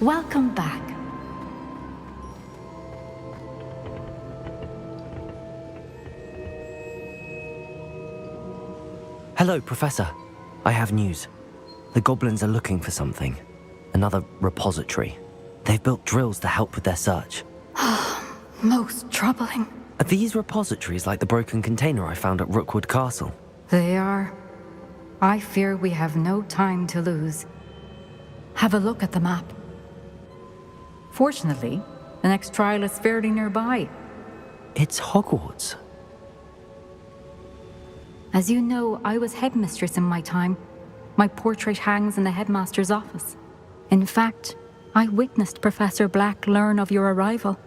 Welcome back. Hello, Professor. I have news. The goblins are looking for something. Another repository. They've built drills to help with their search. Most troubling. Are these repositories like the broken container I found at Rookwood Castle? They are. I fear we have no time to lose. Have a look at the map. Fortunately, the next trial is fairly nearby. It's Hogwarts. As you know, I was headmistress in my time. My portrait hangs in the headmaster's office. In fact, I witnessed Professor Black learn of your arrival.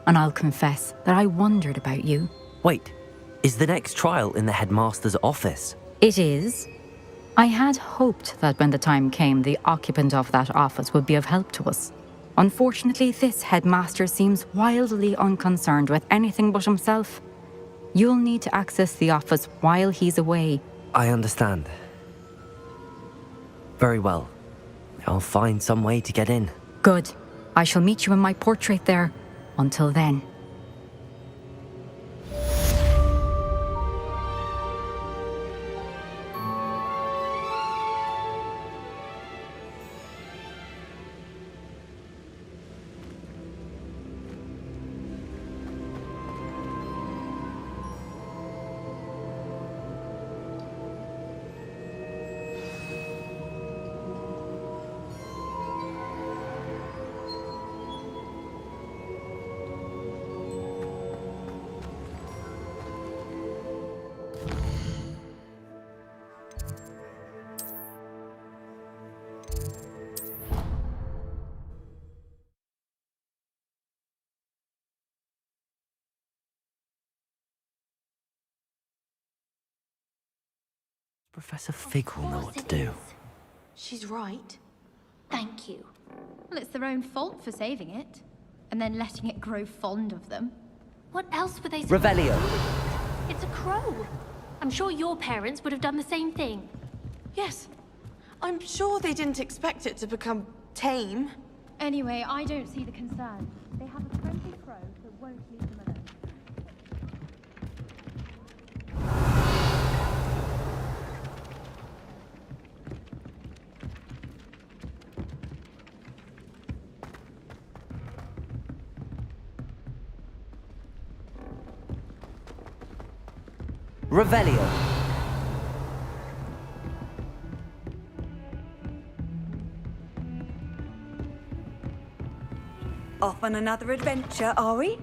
And I'll confess that I wondered about you. Wait, is the next trial in the headmaster's office? It is. I had hoped that when the time came, the occupant of that office would be of help to us. Unfortunately, this headmaster seems wildly unconcerned with anything but himself. You'll need to access the office while he's away. I understand. Very well. I'll find some way to get in. Good. I shall meet you in my portrait there. Until then. Professor Fig will know what to do. She's right. Thank you. Well, it's their own fault for saving it. And then letting it grow fond of them. What else were they... Revelio! It's a crow. I'm sure your parents would have done the same thing. Yes. I'm sure they didn't expect it to become tame. Anyway, I don't see the concern. They have a friendly crow that won't leave them alone. Revelio! Off on another adventure, are we?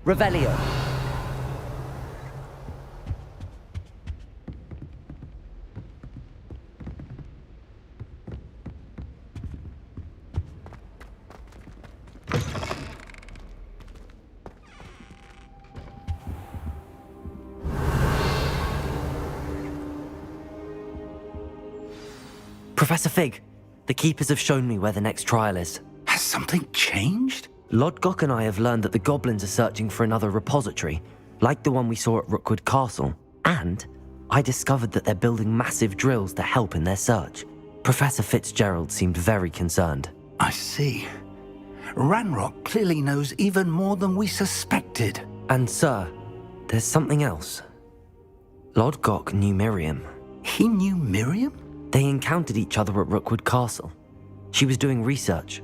Revelio! Professor Fig, the Keepers have shown me where the next trial is. Has something changed? Lodgok and I have learned that the goblins are searching for another repository, like the one we saw at Rookwood Castle. And I discovered that they're building massive drills to help in their search. Professor Fitzgerald seemed very concerned. I see. Ranrock clearly knows even more than we suspected. And sir, there's something else. Lodgok knew Miriam. He knew Miriam? They encountered each other at Rookwood Castle. She was doing research.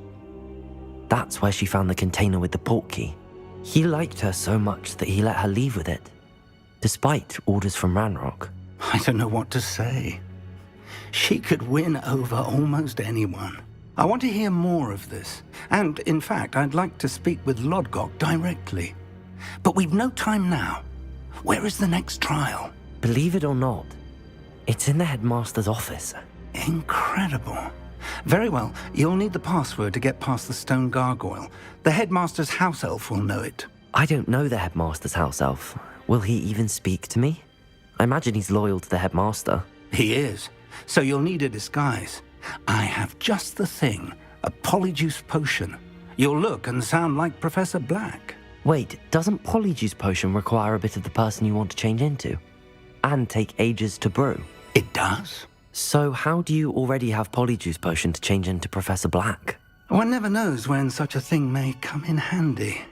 That's where she found the container with the portkey. He liked her so much that he let her leave with it, despite orders from Ranrock. I don't know what to say. She could win over almost anyone. I want to hear more of this. And, in fact, I'd like to speak with Lodgok directly. But we've no time now. Where is the next trial? Believe it or not, it's in the headmaster's office. Incredible. Very well. You'll need the password to get past the stone gargoyle. The headmaster's house elf will know it. I don't know the headmaster's house elf. Will he even speak to me? I imagine he's loyal to the headmaster. He is. So you'll need a disguise. I have just the thing. A polyjuice potion. You'll look and sound like Professor Black. Wait, doesn't polyjuice potion require a bit of the person you want to change into? And take ages to brew? It does. So how do you already have polyjuice potion to change into Professor Black? One never knows when such a thing may come in handy.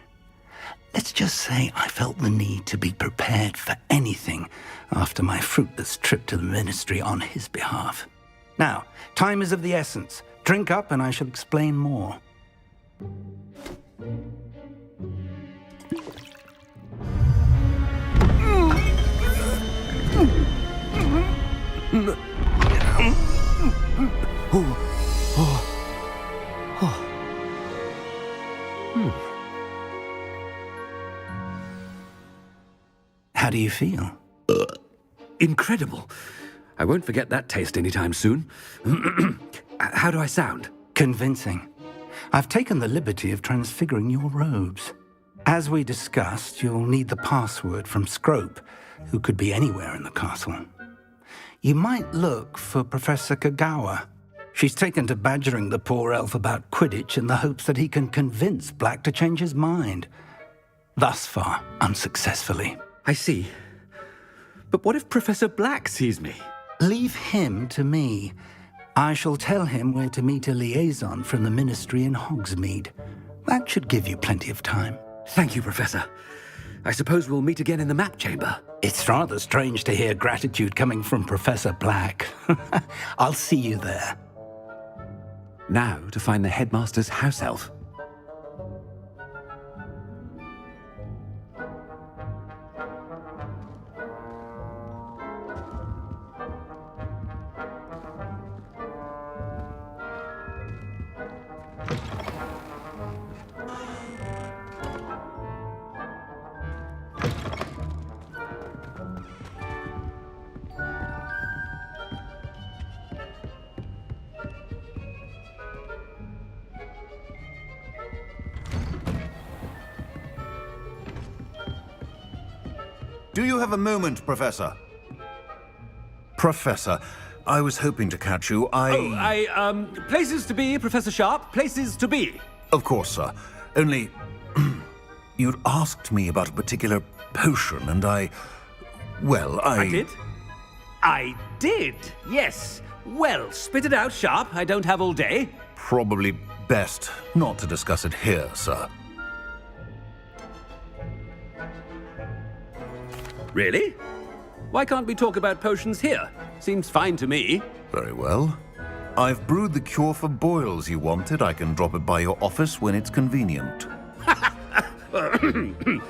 Let's just say I felt the need to be prepared for anything after my fruitless trip to the ministry on his behalf. Now, time is of the essence. Drink up and I shall explain more. How do you feel? Incredible. I won't forget that taste anytime soon. How do I sound? Convincing. I've taken the liberty of transfiguring your robes. As we discussed, you'll need the password from Scrope, who could be anywhere in the castle. You might look for Professor Kagawa. She's taken to badgering the poor elf about Quidditch in the hopes that he can convince Black to change his mind. Thus far, unsuccessfully. I see. But what if Professor Black sees me? Leave him to me. I shall tell him where to meet a liaison from the ministry in Hogsmeade. That should give you plenty of time. Thank you, Professor. I suppose we'll meet again in the map chamber. It's rather strange to hear gratitude coming from Professor Black. I'll see you there. Now to find the headmaster's house elf. Do you have a moment, Professor? Professor, I was hoping to catch you. Places to be, Professor Sharp. Places to be. Of course, sir. Only, you'd asked me about a particular potion, and I did? I did, yes. Well, spit it out, Sharp. I don't have all day. Probably best not to discuss it here, sir. Really? Why can't we talk about potions here? Seems fine to me. Very well. I've brewed the cure for boils you wanted. I can drop it by your office when it's convenient.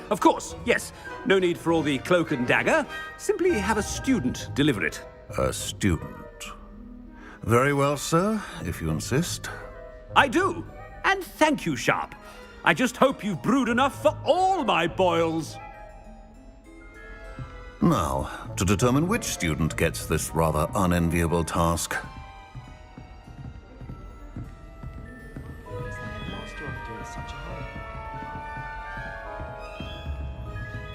Of course, yes. No need for all the cloak and dagger. Simply have a student deliver it. A student. Very well, sir, if you insist. I do. And thank you, Sharp. I just hope you've brewed enough for all my boils. Now, to determine which student gets this rather unenviable task.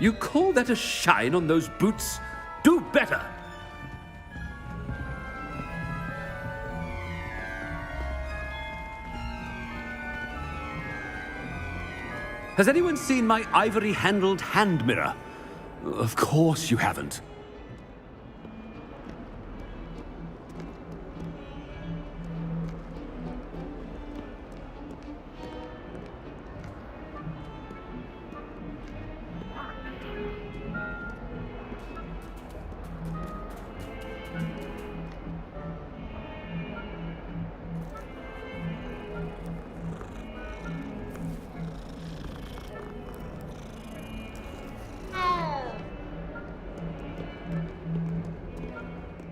You call that a shine on those boots? Do better! Has anyone seen my ivory-handled hand mirror? Of course you haven't.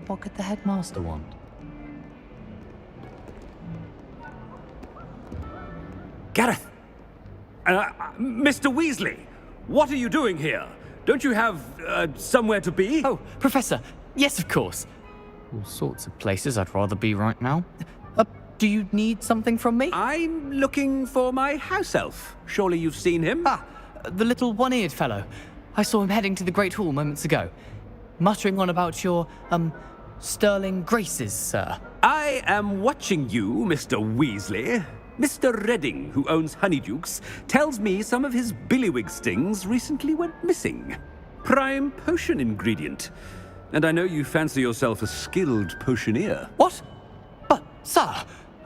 What could the headmaster want? Gareth! Mr. Weasley! What are you doing here? Don't you have, somewhere to be? Oh, Professor! Yes, of course! All sorts of places I'd rather be right now. Do you need something from me? I'm looking for my house elf. Surely you've seen him? Ah, the little one-eared fellow. I saw him heading to the Great Hall moments ago, muttering on about your, sterling graces, sir. I am watching you, Mr. Weasley. Mr. Redding, who owns Honeydukes, tells me some of his billywig stings recently went missing. Prime potion ingredient. And I know you fancy yourself a skilled potioneer. What? But, sir,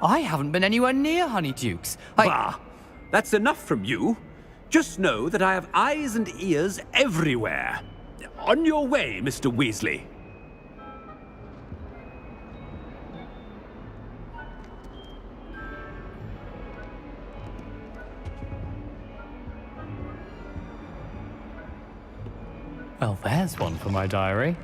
I haven't been anywhere near Honeydukes. Bah! That's enough from you. Just know that I have eyes and ears everywhere. On your way, Mr. Weasley. Well, there's one for my diary.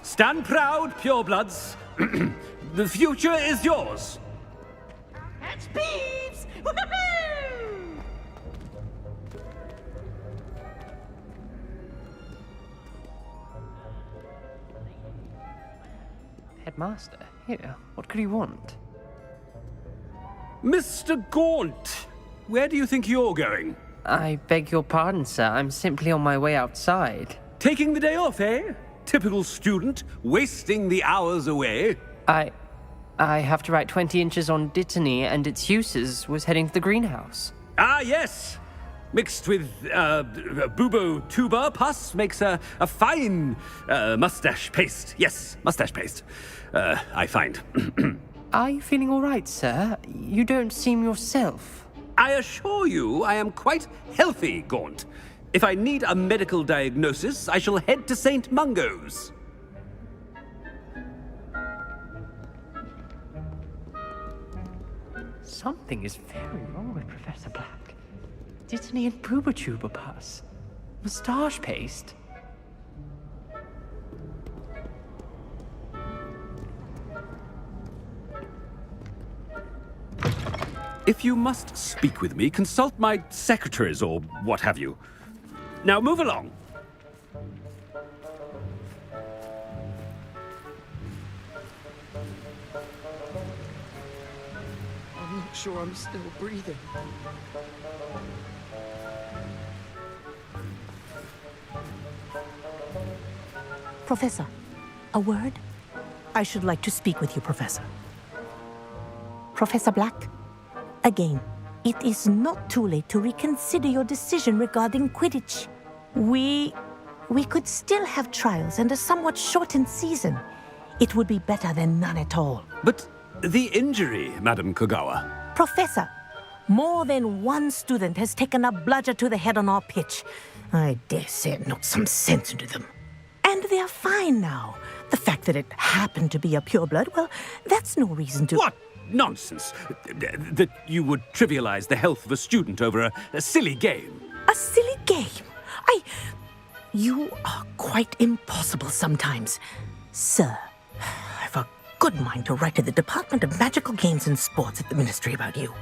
Stand proud, purebloods. The future is yours. That's Peeves! Woohoo! Headmaster, here, what could he want? Mr. Gaunt, where do you think you're going? I beg your pardon, sir. I'm simply on my way outside. Taking the day off, eh? Typical student, wasting the hours away. I have to write 20 inches on Dittany and its uses, was heading to the greenhouse. Ah, yes. Mixed with bubo tuber pus makes a fine mustache paste. Yes, mustache paste. I find. Are you feeling all right, sir? You don't seem yourself. I assure you I am quite healthy, Gaunt. If I need a medical diagnosis, I shall head to St. Mungo's. Something is very wrong with Professor Black. Dittany and Booba pus. Moustache paste. If you must speak with me, consult my secretaries or what have you. Now move along. I'm not sure I'm still breathing. Professor, a word? I should like to speak with you, Professor. Professor Black, again, it is not too late to reconsider your decision regarding Quidditch. We could still have trials and a somewhat shortened season. It would be better than none at all. But the injury, Madam Kogawa. Professor, more than one student has taken a bludger to the head on our pitch. I dare say it knocked some sense into them. And they're fine now. The fact that it happened to be a pureblood, well, that's no reason to... What nonsense! That you would trivialize the health of a student over a silly game. A silly game? You are quite impossible sometimes. Sir, I've a good mind to write to the Department of Magical Games and Sports at the Ministry about you.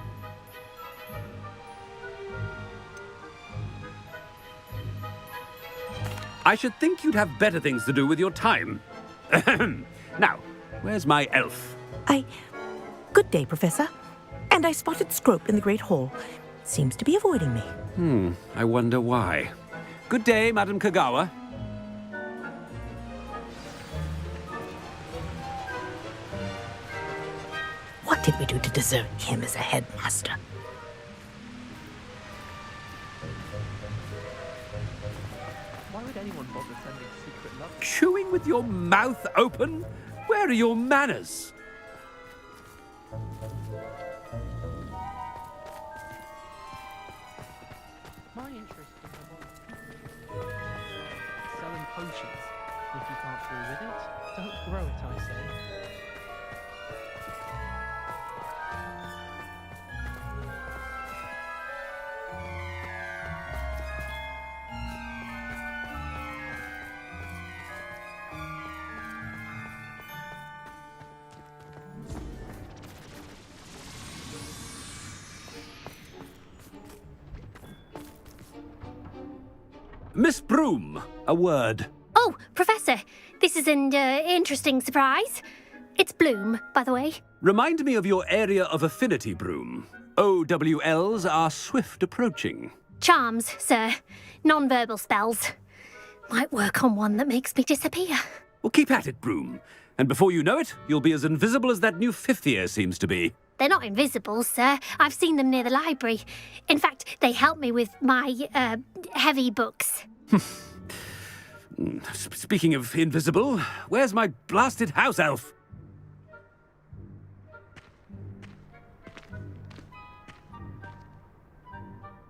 I should think you'd have better things to do with your time. Now, where's my elf? Good day, Professor. And I spotted Scrope in the Great Hall. Seems to be avoiding me. I wonder why. Good day, Madam Kogawa. What did we do to deserve him as a headmaster? Why would anyone bother sending secret love? Chewing with your mouth open? Where are your manners? My interest in the one selling potions. If you can't fool with it, don't grow it, I say. Miss Broom, a word. Oh, Professor, this is an interesting surprise. It's Bloom, by the way. Remind me of your area of affinity, Broom. OWLs are swift approaching. Charms, sir. Non-verbal spells. Might work on one that makes me disappear. Well, keep at it, Broom. And before you know it, you'll be as invisible as that new fifth year seems to be. They're not invisible, sir. I've seen them near the library. In fact, they help me with my, heavy books. Speaking of invisible, where's my blasted house elf?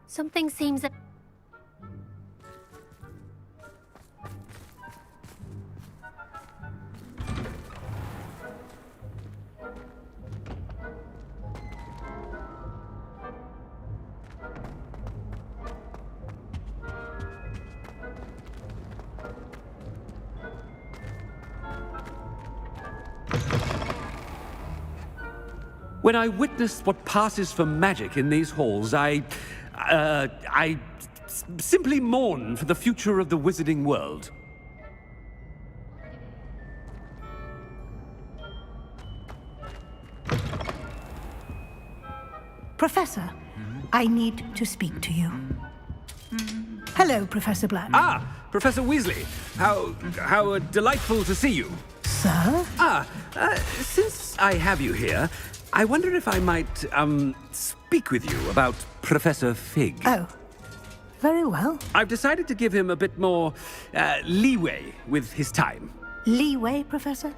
Something seems... When I witness what passes for magic in these halls, I simply mourn for the future of the wizarding world. Professor, I need to speak to you. Hello, Professor Black. Ah, Professor Weasley. How delightful to see you. Sir? Since I have you here, I wonder if I might, speak with you about Professor Fig. Oh, very well. I've decided to give him a bit more, leeway with his time. Leeway, Professor?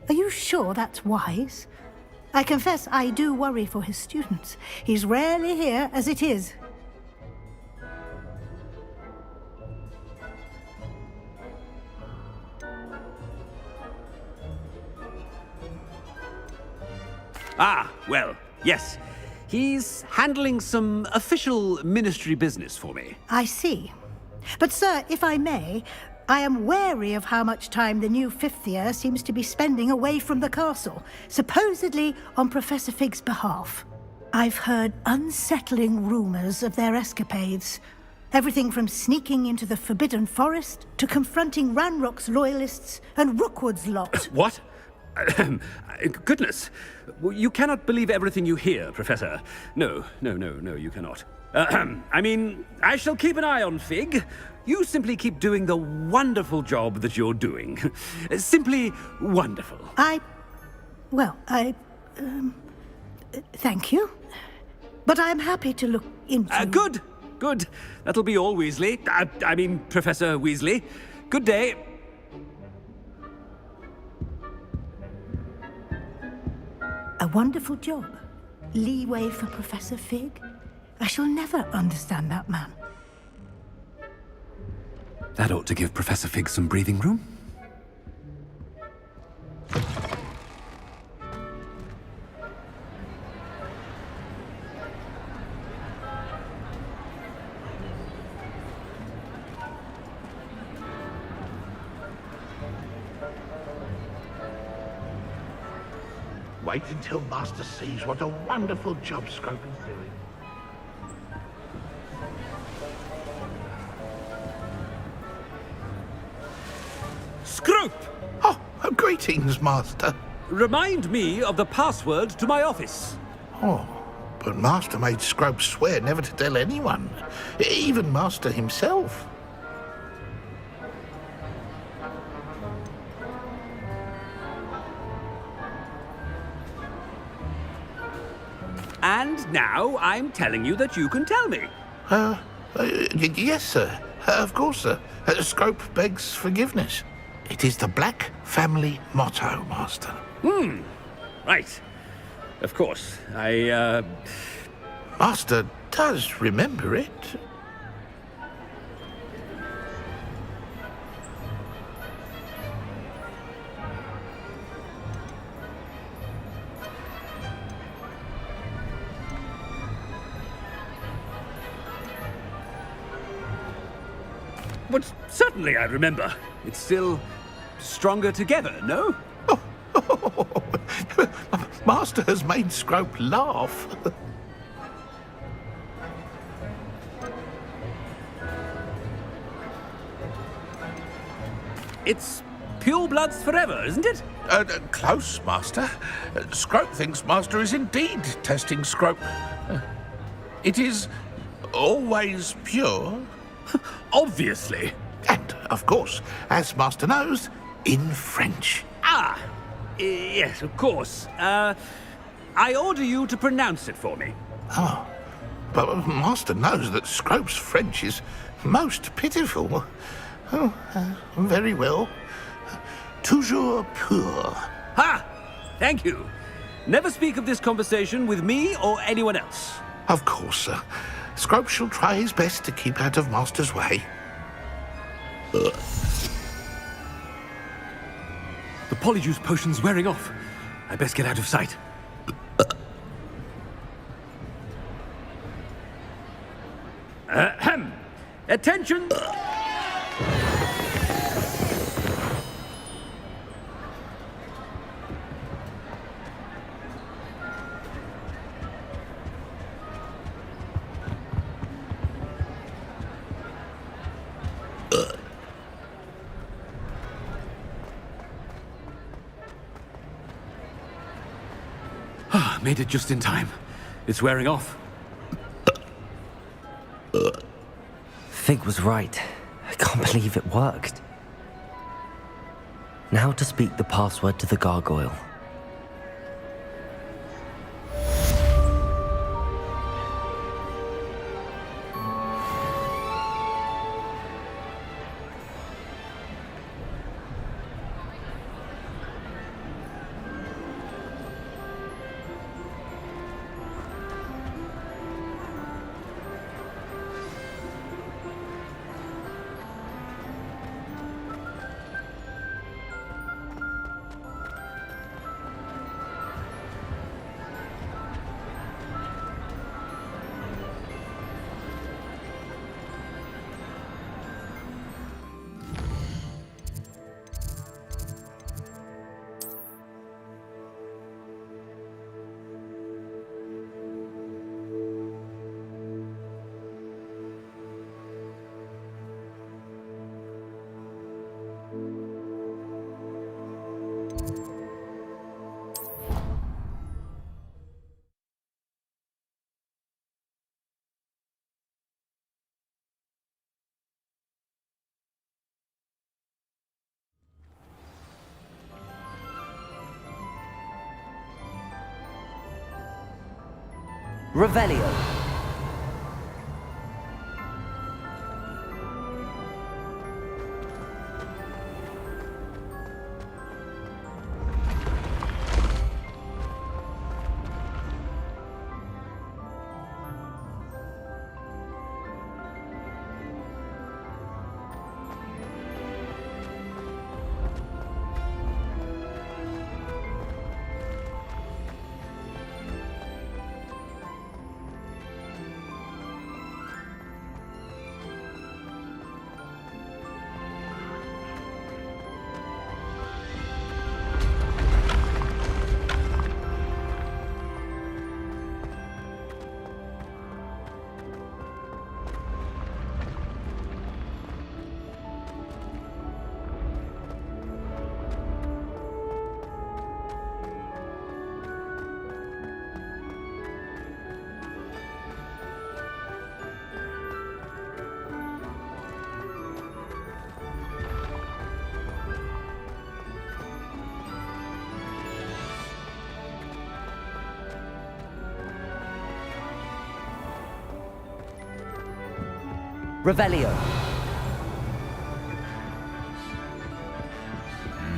Are you sure that's wise? I confess I do worry for his students. He's rarely here as it is. Ah, well, yes. He's handling some official ministry business for me. I see. But, sir, if I may, I am wary of how much time the new fifth year seems to be spending away from the castle, supposedly on Professor Fig's behalf. I've heard unsettling rumors of their escapades. Everything from sneaking into the Forbidden Forest to confronting Ranrock's loyalists and Rookwood's lot. What? Goodness. You cannot believe everything you hear, Professor. No, you cannot. I mean, I shall keep an eye on Fig. You simply keep doing the wonderful job that you're doing. Simply wonderful. Thank you. But I'm happy to look into... Good. That'll be all, Weasley. I mean, Professor Weasley. Good day. A wonderful job. Leeway for Professor Fig. I shall never understand that man. That ought to give Professor Fig some breathing room. Wait until Master sees what a wonderful job Scrope is doing. Scrope! Oh, greetings, Master. Remind me of the password to my office. Oh, but Master made Scrope swear never to tell anyone, even Master himself. And now I'm telling you that you can tell me. Yes, sir. Of course, sir. Scrope begs forgiveness. It is the Black family motto, Master. Right. Of course. Master does remember it. But certainly I remember. It's still stronger together, no? Master has made Scrope laugh. It's pure bloods forever, isn't it? Close, Master. Scrope thinks Master is indeed testing Scrope. It is always pure. Obviously. And, of course, as Master knows, in French. Ah, yes, of course. I order you to pronounce it for me. Oh, but Master knows that Scrope's French is most pitiful. Oh, very well. Toujours pur. Ha! Thank you. Never speak of this conversation with me or anyone else. Of course, sir. Scrope shall try his best to keep out of Master's way. The polyjuice potion's wearing off. I best get out of sight. Ahem. Attention! Made it just in time. It's wearing off. Fig was right. I can't believe it worked. Now to speak the password to the gargoyle. Revelio. Revelio.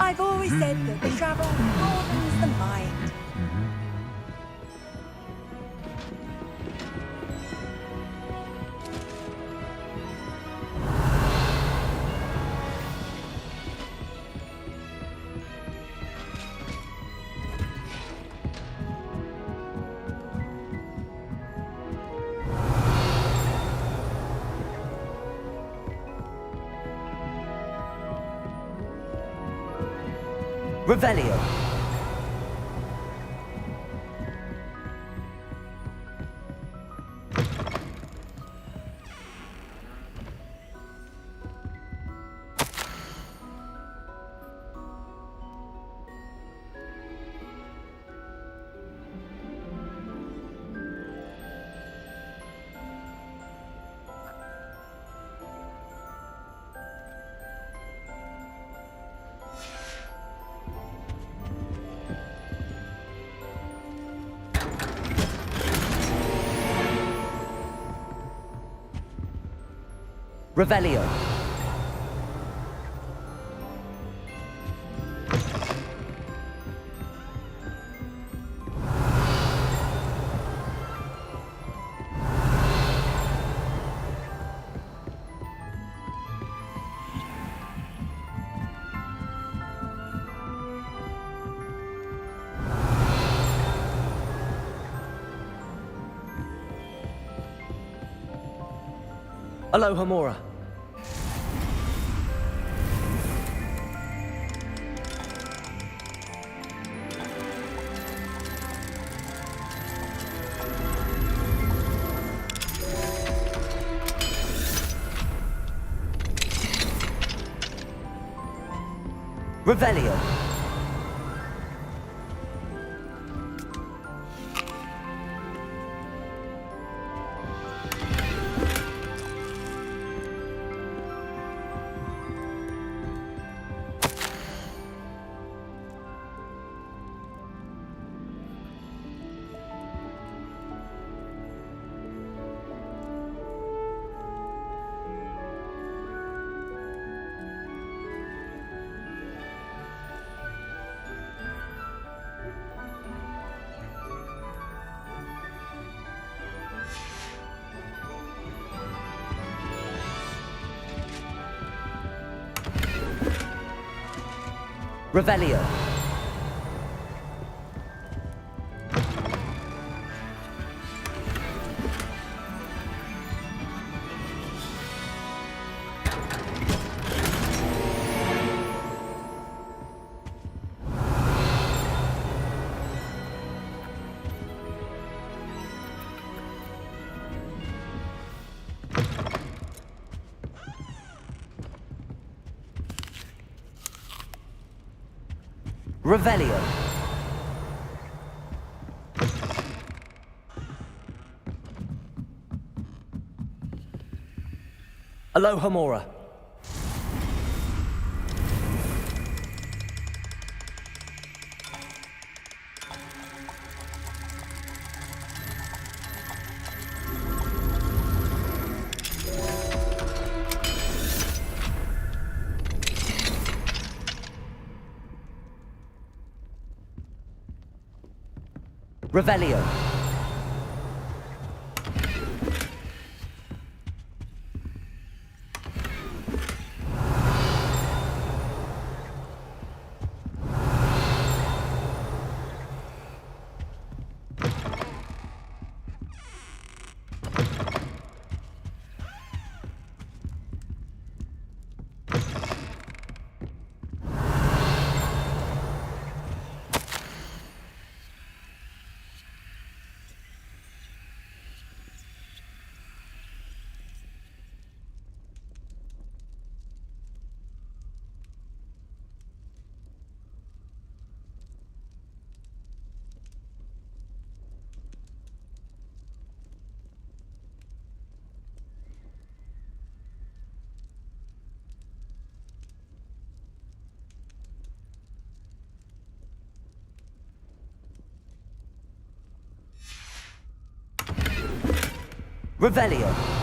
I've always said that the travel broadens the mind. Revelio. Revelio. Aloha Mora. Revelio. Revelio. Revelio. Aloha Mora. Revelio. Revelio.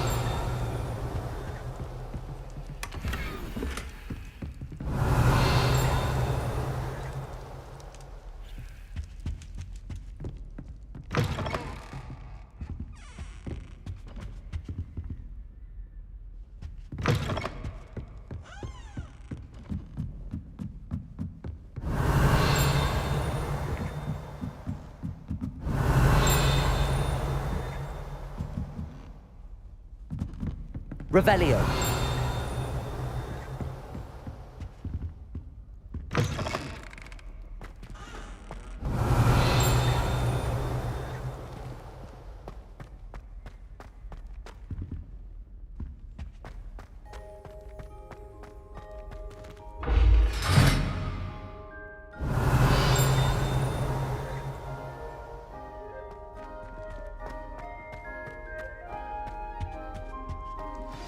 Revelio.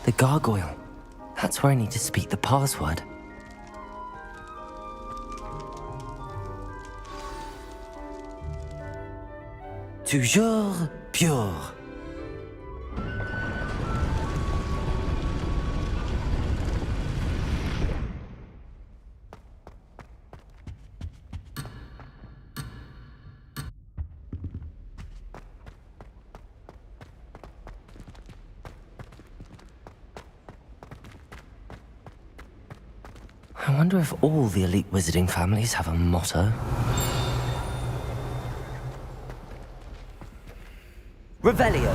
The gargoyle. That's where I need to speak the password. Toujours pure. I wonder if all the elite wizarding families have a motto. Revelio.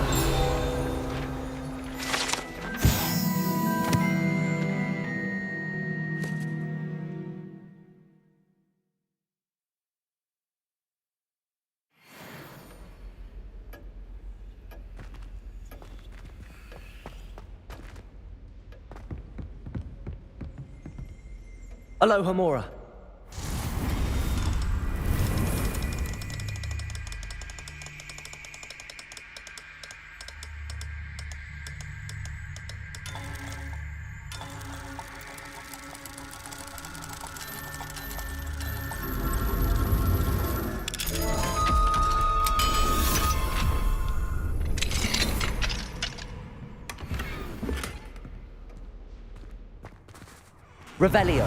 Aloha Mora. Revelio.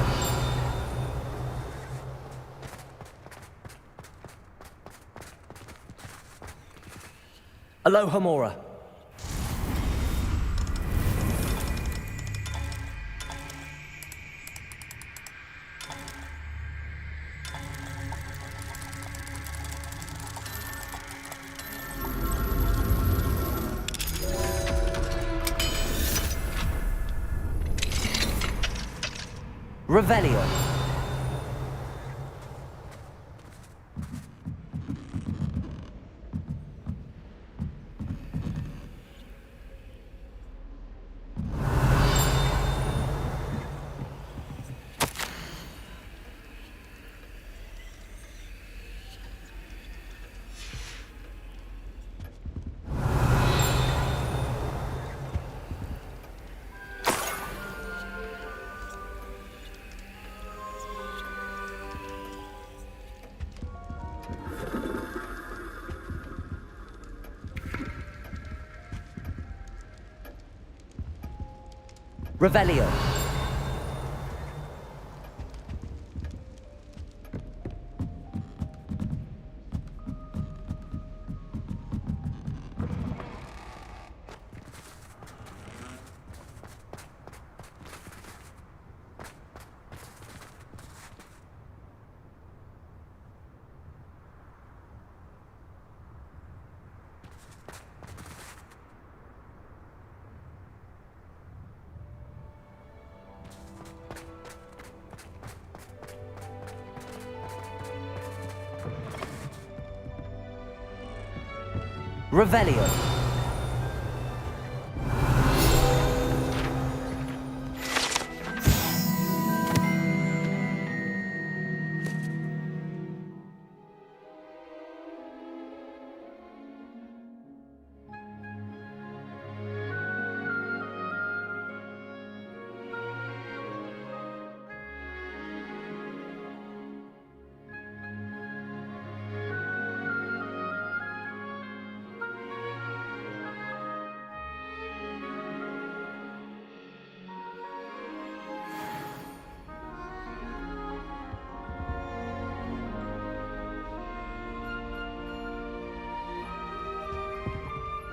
Aloha Mora. Revelio. Revelio. Revelio.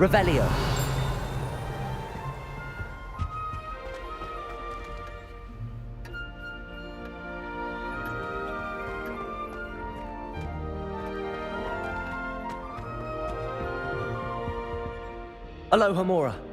Revelio. Aloha Mora.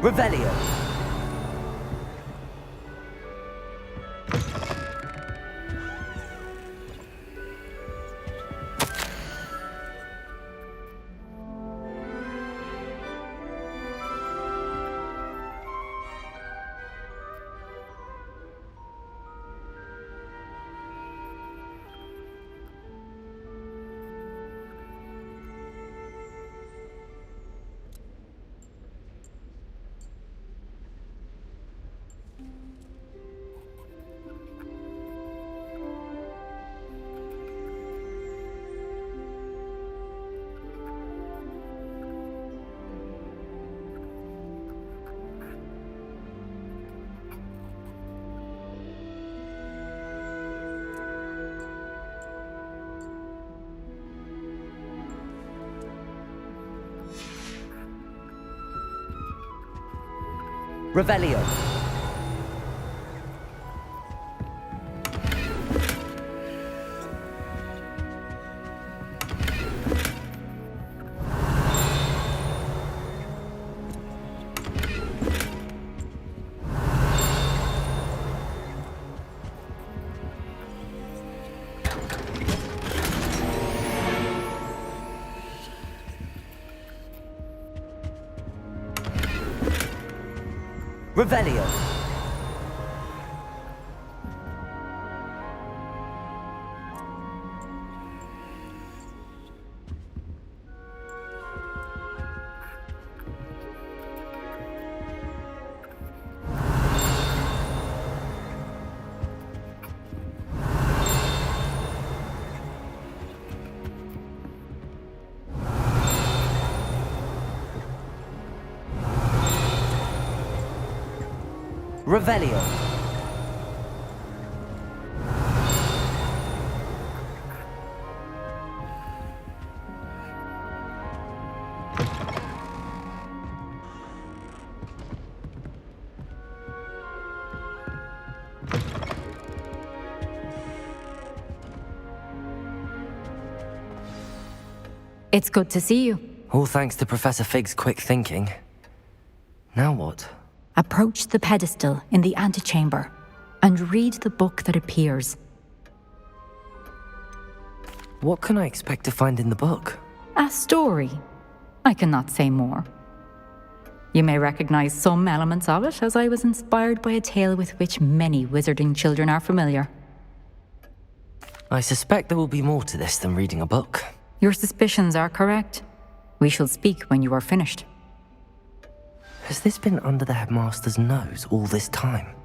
Revelio. Revelio. Revelio. Revelio. It's good to see you. All thanks to Professor Fig's quick thinking. Now what? Approach the pedestal in the antechamber and read the book that appears. What can I expect to find in the book? A story. I cannot say more. You may recognize some elements of it, as I was inspired by a tale with which many wizarding children are familiar. I suspect there will be more to this than reading a book. Your suspicions are correct. We shall speak when you are finished. Has this been under the headmaster's nose all this time?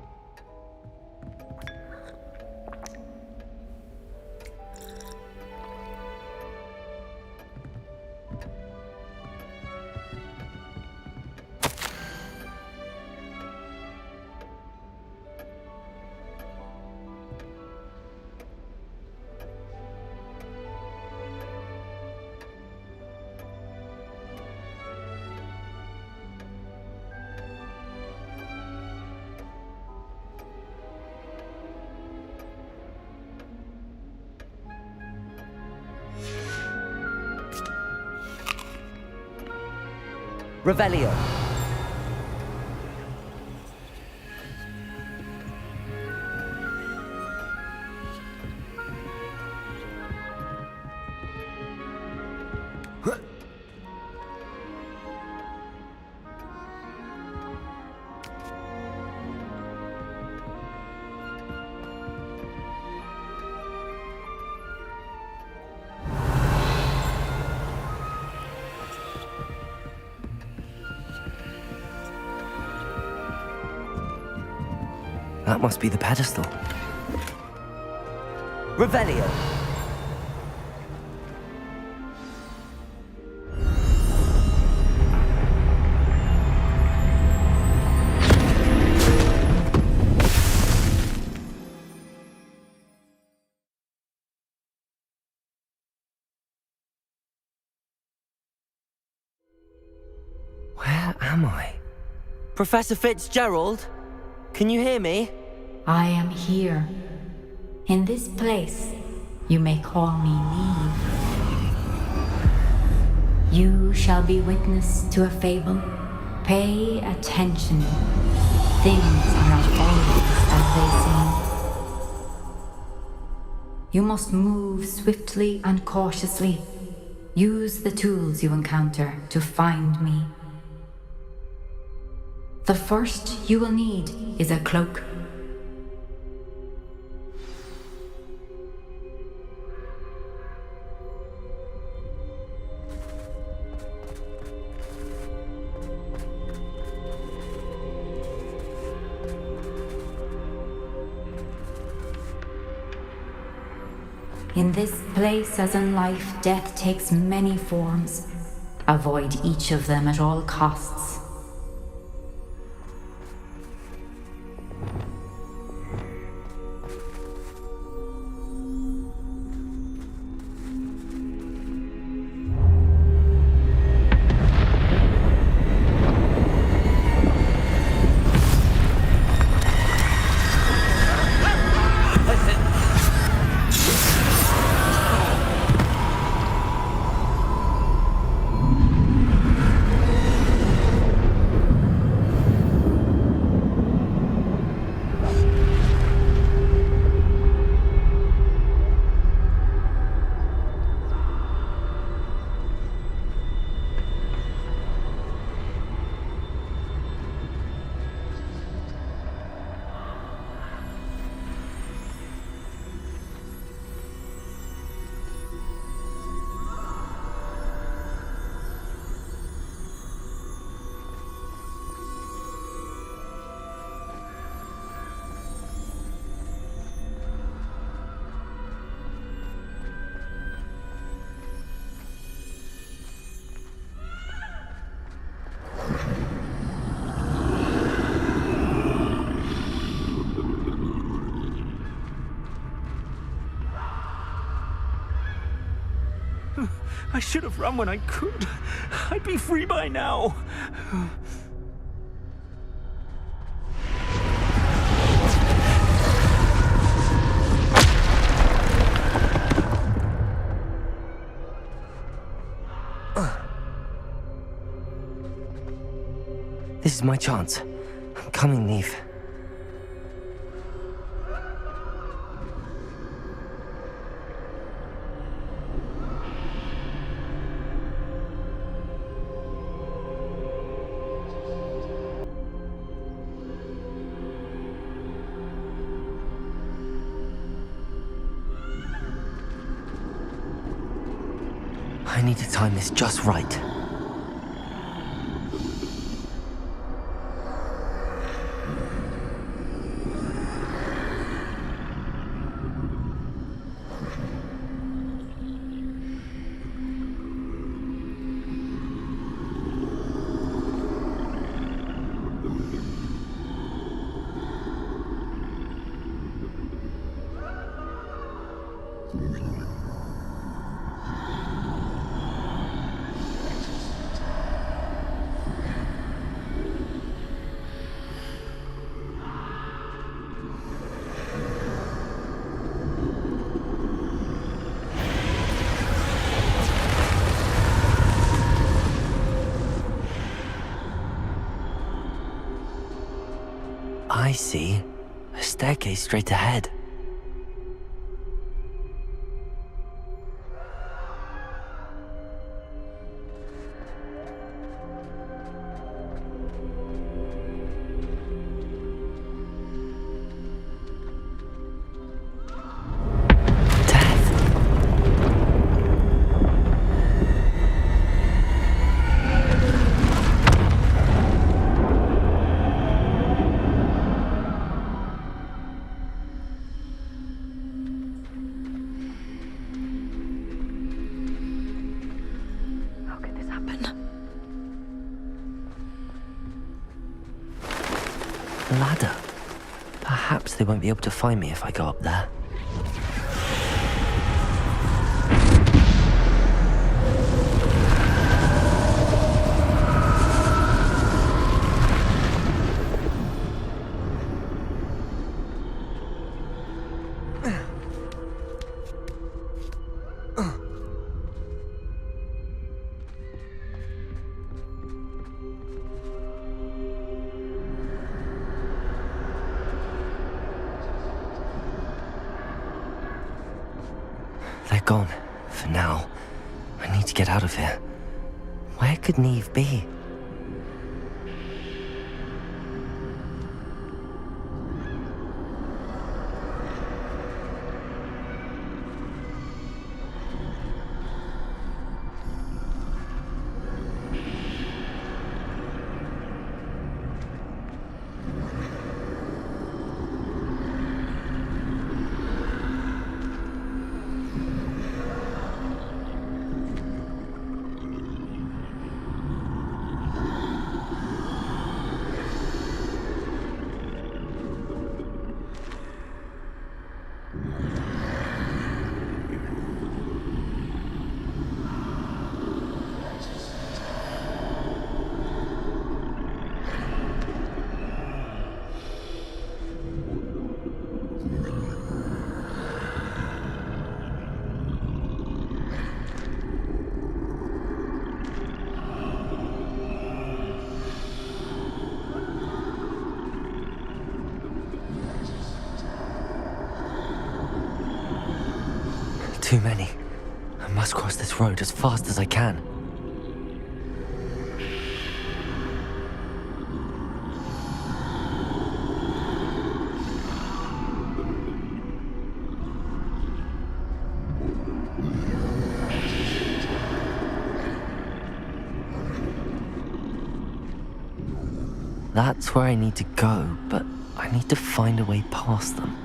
Revelio. That must be the pedestal. Revelio. Where am I? Professor Fitzgerald? Can you hear me? I am here. In this place, you may call me Neve. You shall be witness to a fable. Pay attention. Things are not always as they seem. You must move swiftly and cautiously. Use the tools you encounter to find me. The first you will need is a cloak. In this place, as in life, death takes many forms. Avoid each of them at all costs. I should have run when I could. I'd be free by now. This is my chance. I'm coming, Neve. I need to time this just right. I see a staircase straight ahead. Ladder. Perhaps they won't be able to find me if I go up there. They're gone, for now. I need to get out of here. Where could Neve be? Too many. I must cross this road as fast as I can. That's where I need to go, but I need to find a way past them.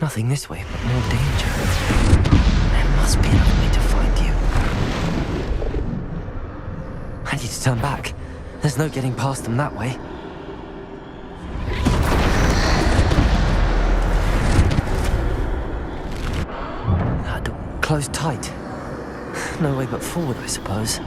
Nothing this way but more danger. There must be another way to find you. I need to turn back. There's no getting past them that way. That door closed tight. No way but forward, I suppose.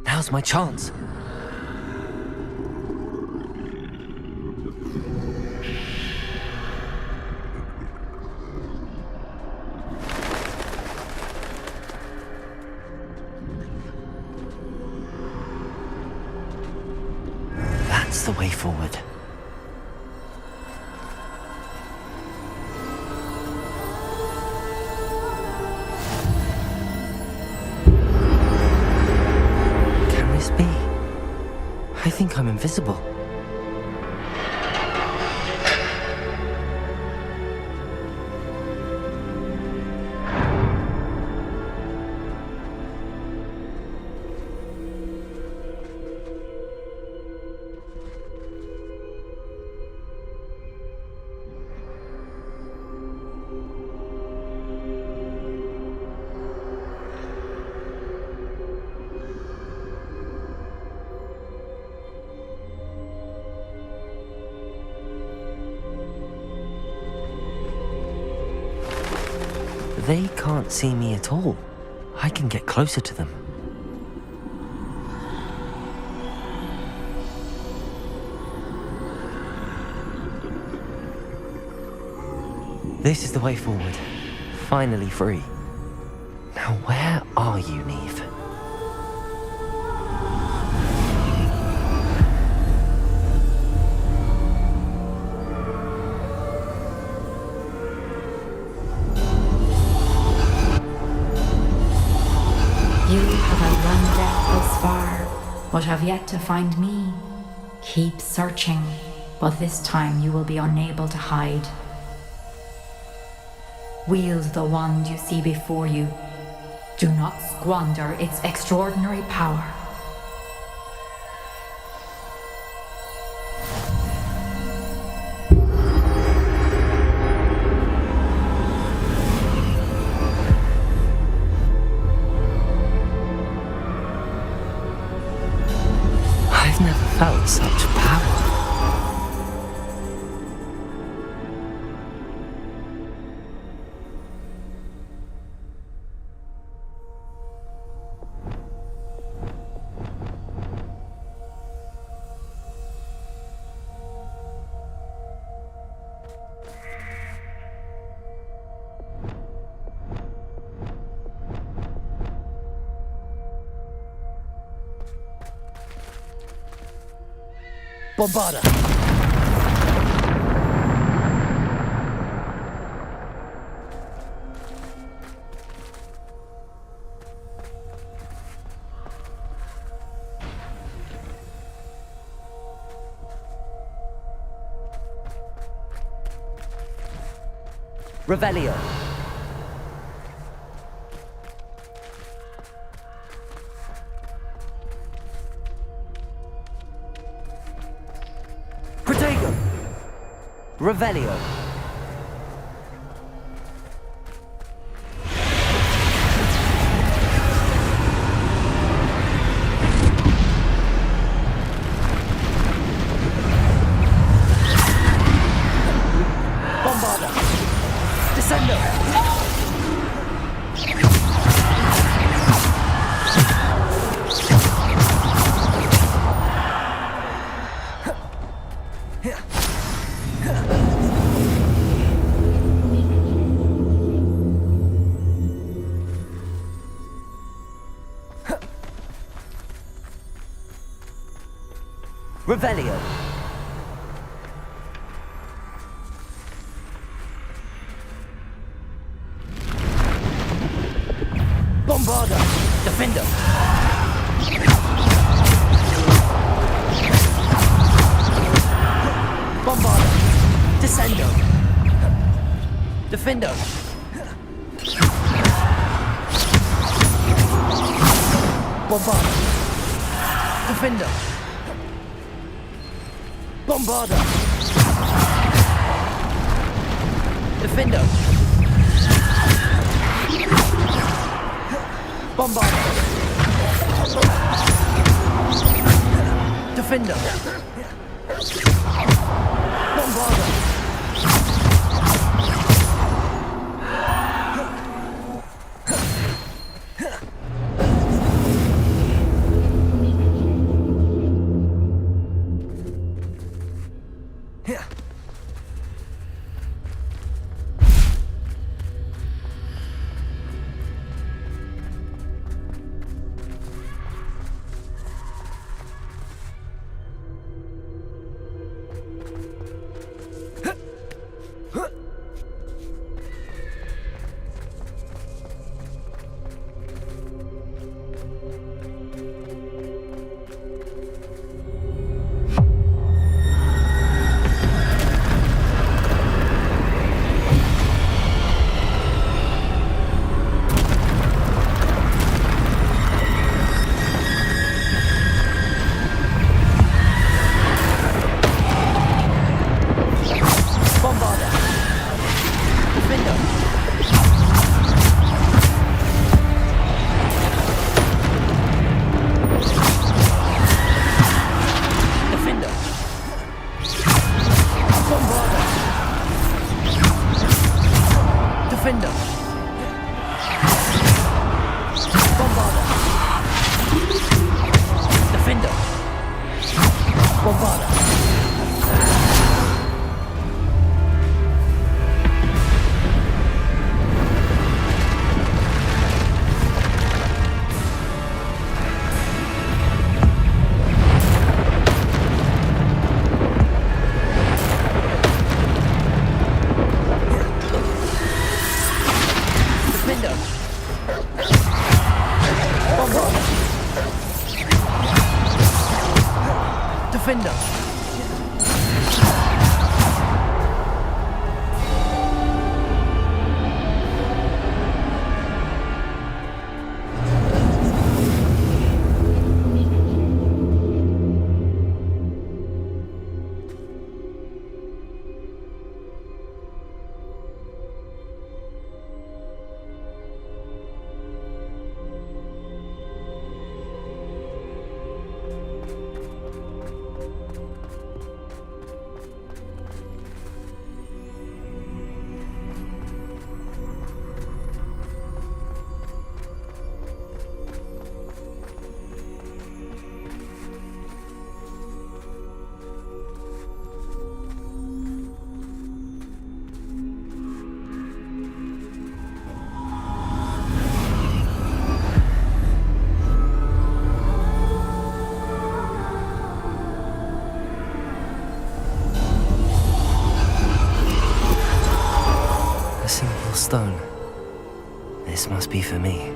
Now's my chance. That's the way forward. I think I'm invisible. They can't see me at all. I can get closer to them. This is the way forward. Finally free. Now where are you, Neve? You have wandered thus far, but have yet to find me. Keep searching, but this time you will be unable to hide. Wield the wand you see before you. Do not squander its extraordinary power. I've never felt such power. Bombarda! Revelio. Protego. Revelio. Bombarda. Descendo. Revelio. Bombarda. Defender. Bombarda. Descendo. Defender. Bombarda. Defender. Bombarda. Defender. Bombarda. Defender. Bombarda. Defender. Stone. This must be for me.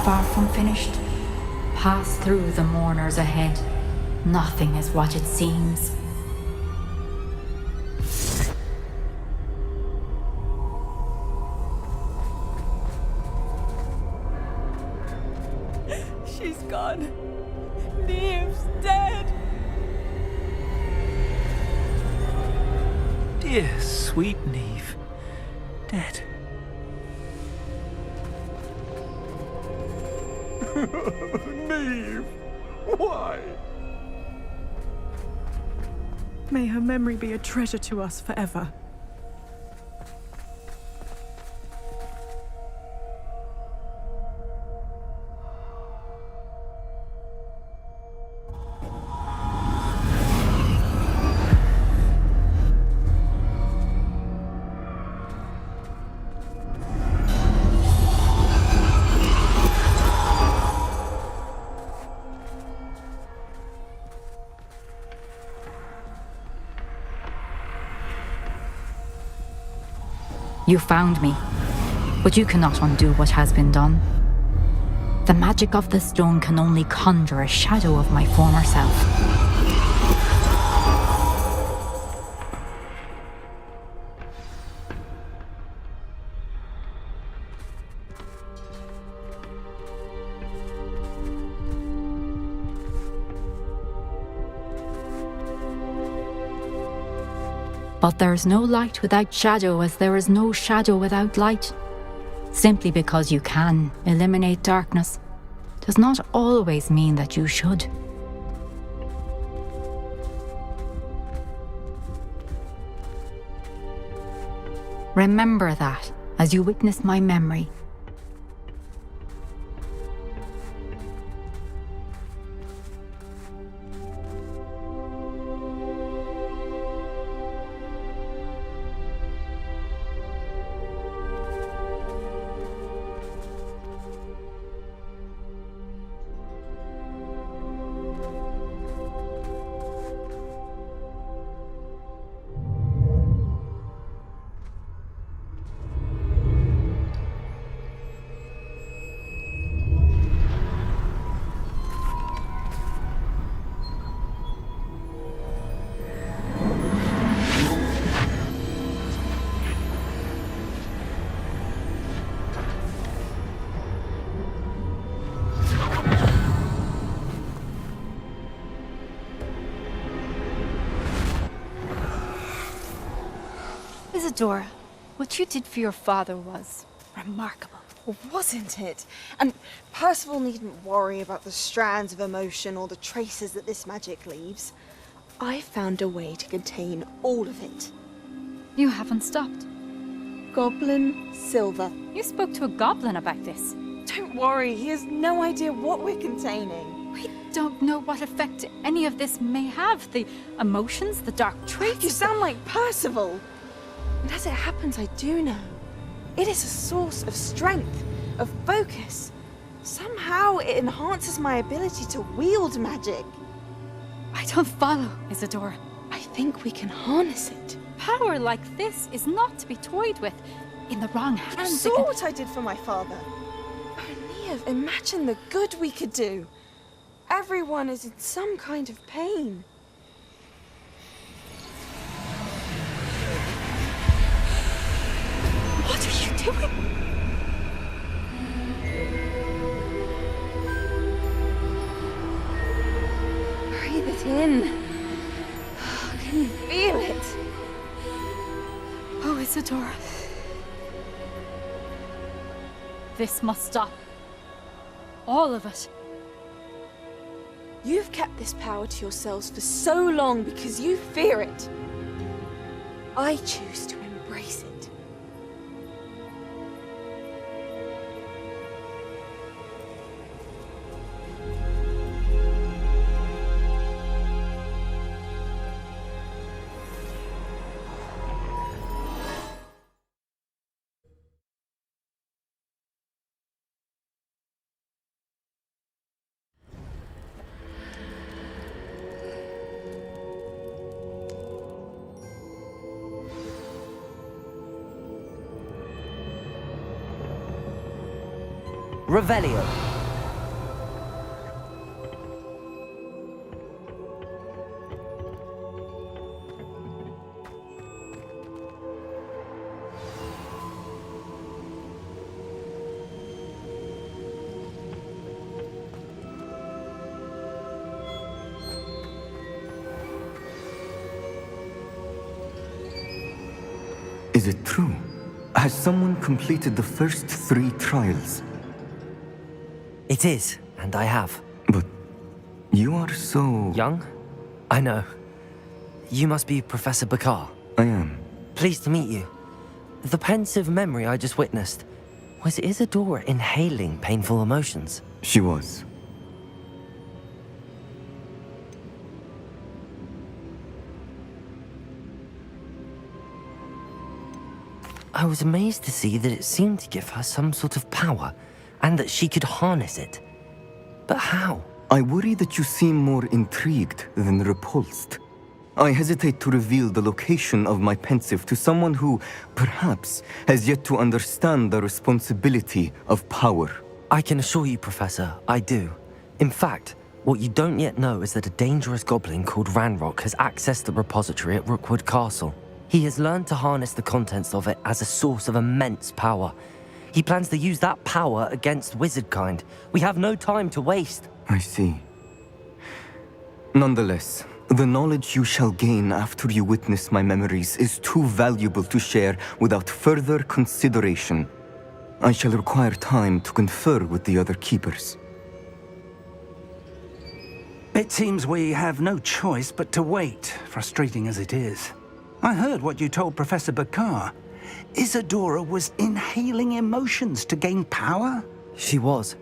Far from finished. Pass through the mourners ahead. Nothing is what it seems. She's gone. Neve's dead. Dear sweet Neve. Dead. Neve! Why? May her memory be a treasure to us forever. You found me, but you cannot undo what has been done. The magic of the stone can only conjure a shadow of my former self. But there's no light without shadow, as there is no shadow without light. Simply because you can eliminate darkness does not always mean that you should. Remember that as you witness my memory. Isadora, what you did for your father was remarkable. Well, wasn't it? And Percival needn't worry about the strands of emotion or the traces that this magic leaves. I found a way to contain all of it. You haven't stopped. Goblin silver. You spoke to a goblin about this. Don't worry, he has no idea what we're containing. We don't know what effect any of this may have. The emotions, the dark traits. You sound like Percival. And as it happens, I do know. It is a source of strength, of focus. Somehow it enhances my ability to wield magic. I don't follow, Isadora. I think we can harness it. Power like this is not to be toyed with. In the wrong hands, You saw what I did for my father. Only imagine the good we could do. Everyone is in some kind of pain. What are you doing? Breathe it in. Can you feel it? Oh, Isadora. This must stop. All of it. You've kept this power to yourselves for so long because you fear it. I choose to embrace it. Revelio. Is it true? Has someone completed the first 3 trials? It is, and I have. But you are so... young? I know. You must be Professor Bakar. I am. Pleased to meet you. The pensive memory I just witnessed, was Isadora inhaling painful emotions? She was. I was amazed to see that it seemed to give her some sort of power, and that she could harness it. But how? I worry that you seem more intrigued than repulsed. I hesitate to reveal the location of my pensive to someone who, perhaps, has yet to understand the responsibility of power. I can assure you, Professor, I do. In fact, what you don't yet know is that a dangerous goblin called Ranrock has accessed the repository at Rookwood Castle. He has learned to harness the contents of it as a source of immense power. He plans to use that power against wizardkind. We have no time to waste. I see. Nonetheless, the knowledge you shall gain after you witness my memories is too valuable to share without further consideration. I shall require time to confer with the other keepers. It seems we have no choice but to wait, frustrating as it is. I heard what you told Professor Bakar. Isadora was inhaling emotions to gain power? She was.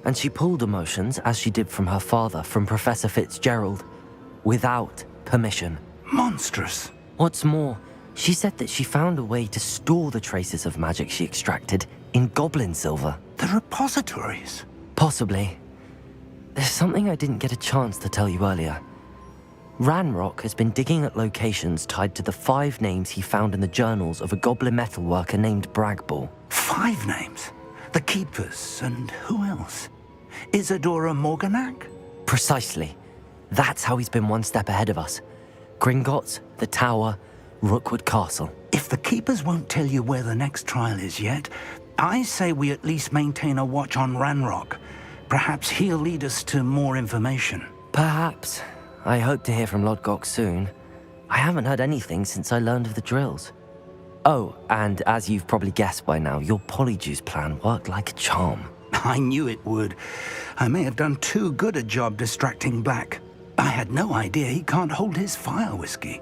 And she pulled emotions, as she did from her father, from Professor Fitzgerald, without permission. Monstrous. What's more, she said that she found a way to store the traces of magic she extracted in goblin silver. The repositories? Possibly. There's something I didn't get a chance to tell you earlier. Ranrock has been digging at locations tied to the 5 names he found in the journals of a goblin metalworker named Bragball. 5 names? The Keepers, and who else? Isadora Morganac? Precisely. That's how he's been one step ahead of us. Gringotts, the Tower, Rookwood Castle. If the Keepers won't tell you where the next trial is yet, I say we at least maintain a watch on Ranrock. Perhaps he'll lead us to more information. Perhaps. I hope to hear from Lodgok soon. I haven't heard anything since I learned of the drills. Oh, and as you've probably guessed by now, your Polyjuice plan worked like a charm. I knew it would. I may have done too good a job distracting Black. I had no idea he can't hold his fire whiskey.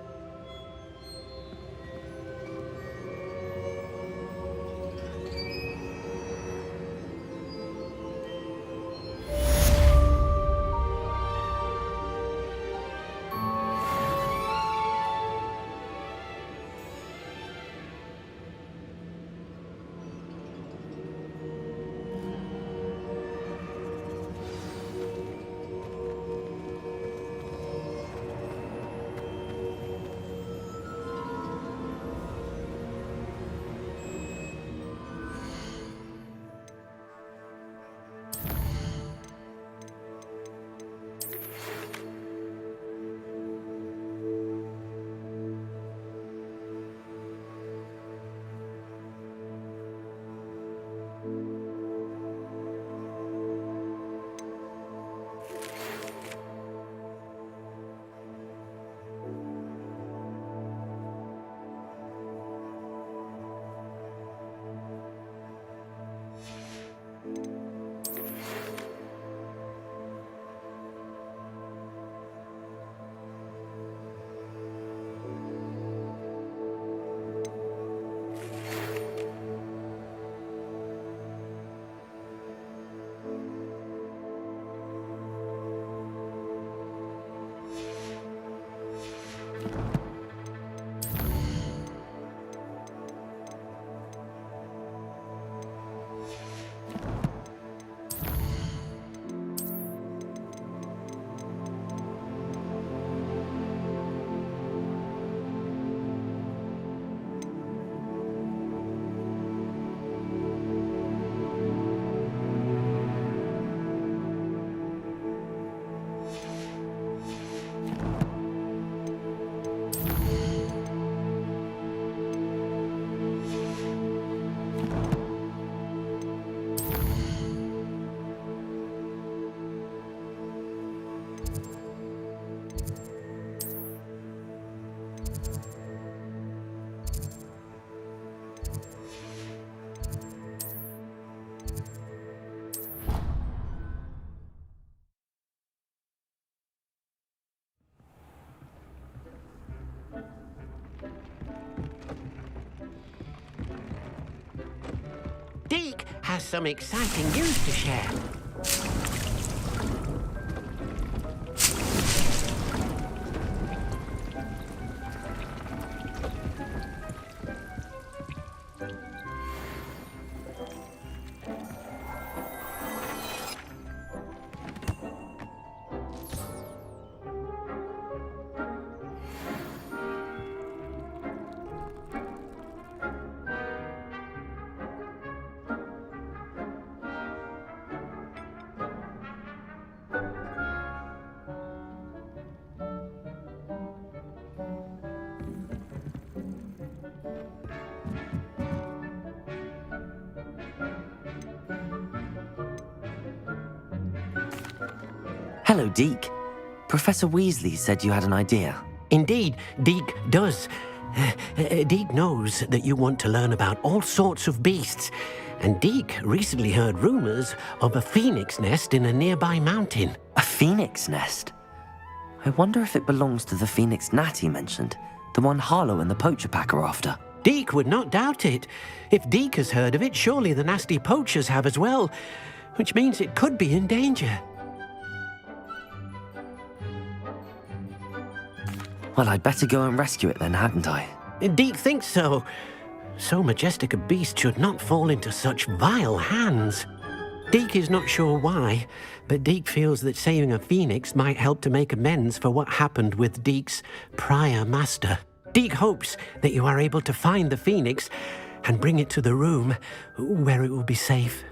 Deke has some exciting news to share. Hello, Deke. Professor Weasley said you had an idea. Indeed, Deke does. Deke knows that you want to learn about all sorts of beasts, and Deke recently heard rumors of a phoenix nest in a nearby mountain. A phoenix nest? I wonder if it belongs to the phoenix gnat he mentioned, the one Harlow and the poacher pack are after. Deke would not doubt it. If Deke has heard of it, surely the nasty poachers have as well, which means it could be in danger. Well, I'd better go and rescue it then, hadn't I? Deke thinks so. So majestic a beast should not fall into such vile hands. Deke is not sure why, but Deke feels that saving a phoenix might help to make amends for what happened with Deke's prior master. Deke hopes that you are able to find the phoenix and bring it to the room where it will be safe.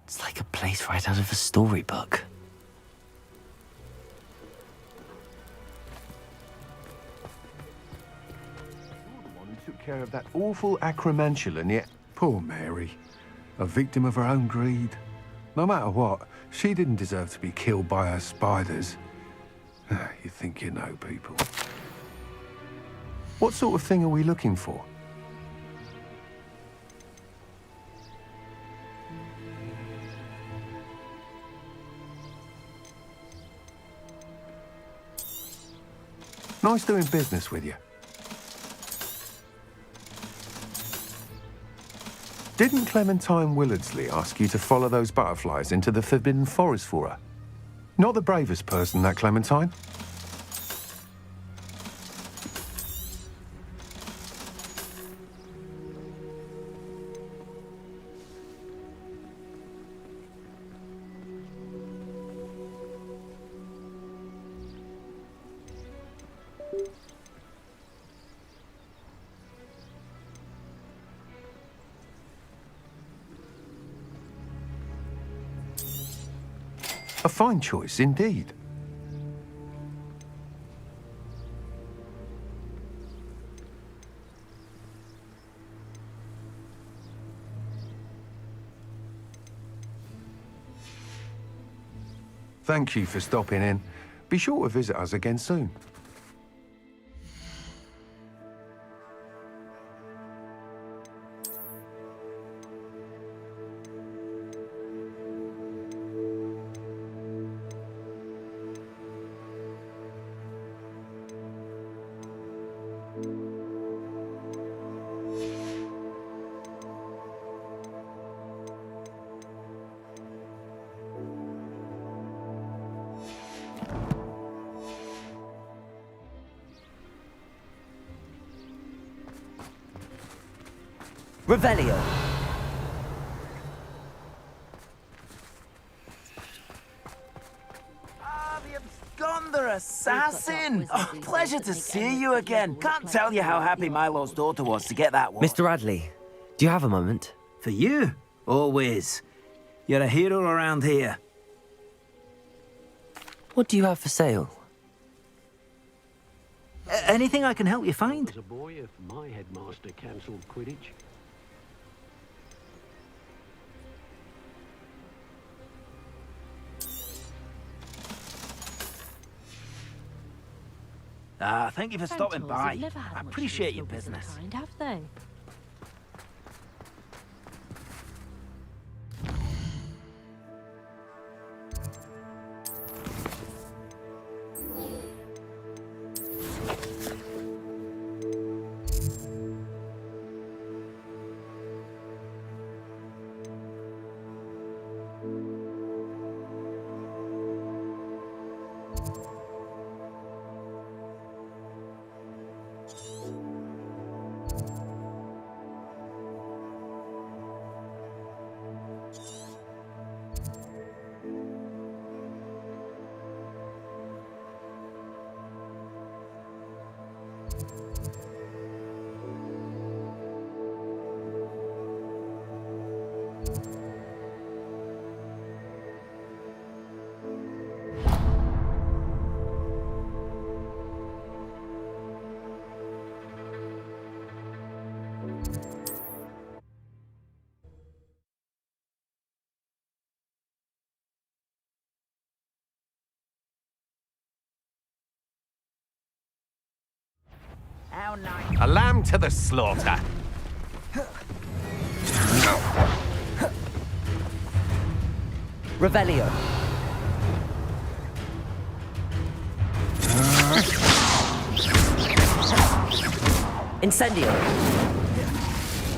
It's like a place right out of a storybook. You're the one who took care of that awful acromantula near... Poor Mary. A victim of her own greed. No matter what, she didn't deserve to be killed by her spiders. You think you know people. What sort of thing are we looking for? Nice doing business with you. Didn't Clementine Willardsley ask you to follow those butterflies into the Forbidden Forest for her? Not the bravest person, that Clementine. A fine choice indeed. Thank you for stopping in. Be sure to visit us again soon. Revelio. Absconder assassin! Oh, pleasure to see you again. Can't tell you how happy Milo's daughter was to get that one. Mr. Radley, do you have a moment? For you? Always. You're a hero around here. What do you have for sale? Anything I can help you find? As a boy, if my headmaster cancelled Quidditch. Thank you for stopping by. I appreciate your business. Have they? How nice. A lamb to the slaughter. Revelio. Incendio.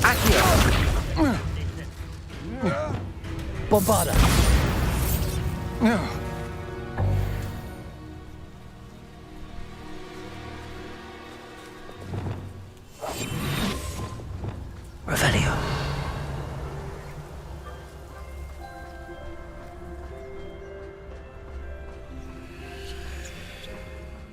Accio. Bombarda. Revelio.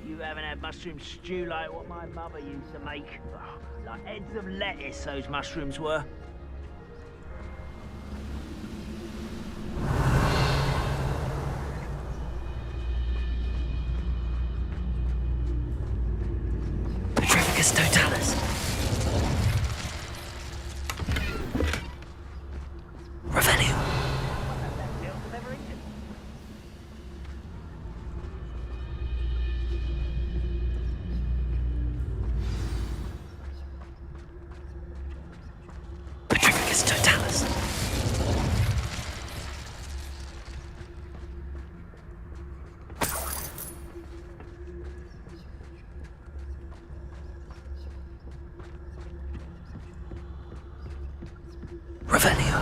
You haven't had mushroom stew like what my mother used to make. Oh, like heads of lettuce, those mushrooms were. Petrificus totalis. Revelio. Petrificus totalis. Revelio.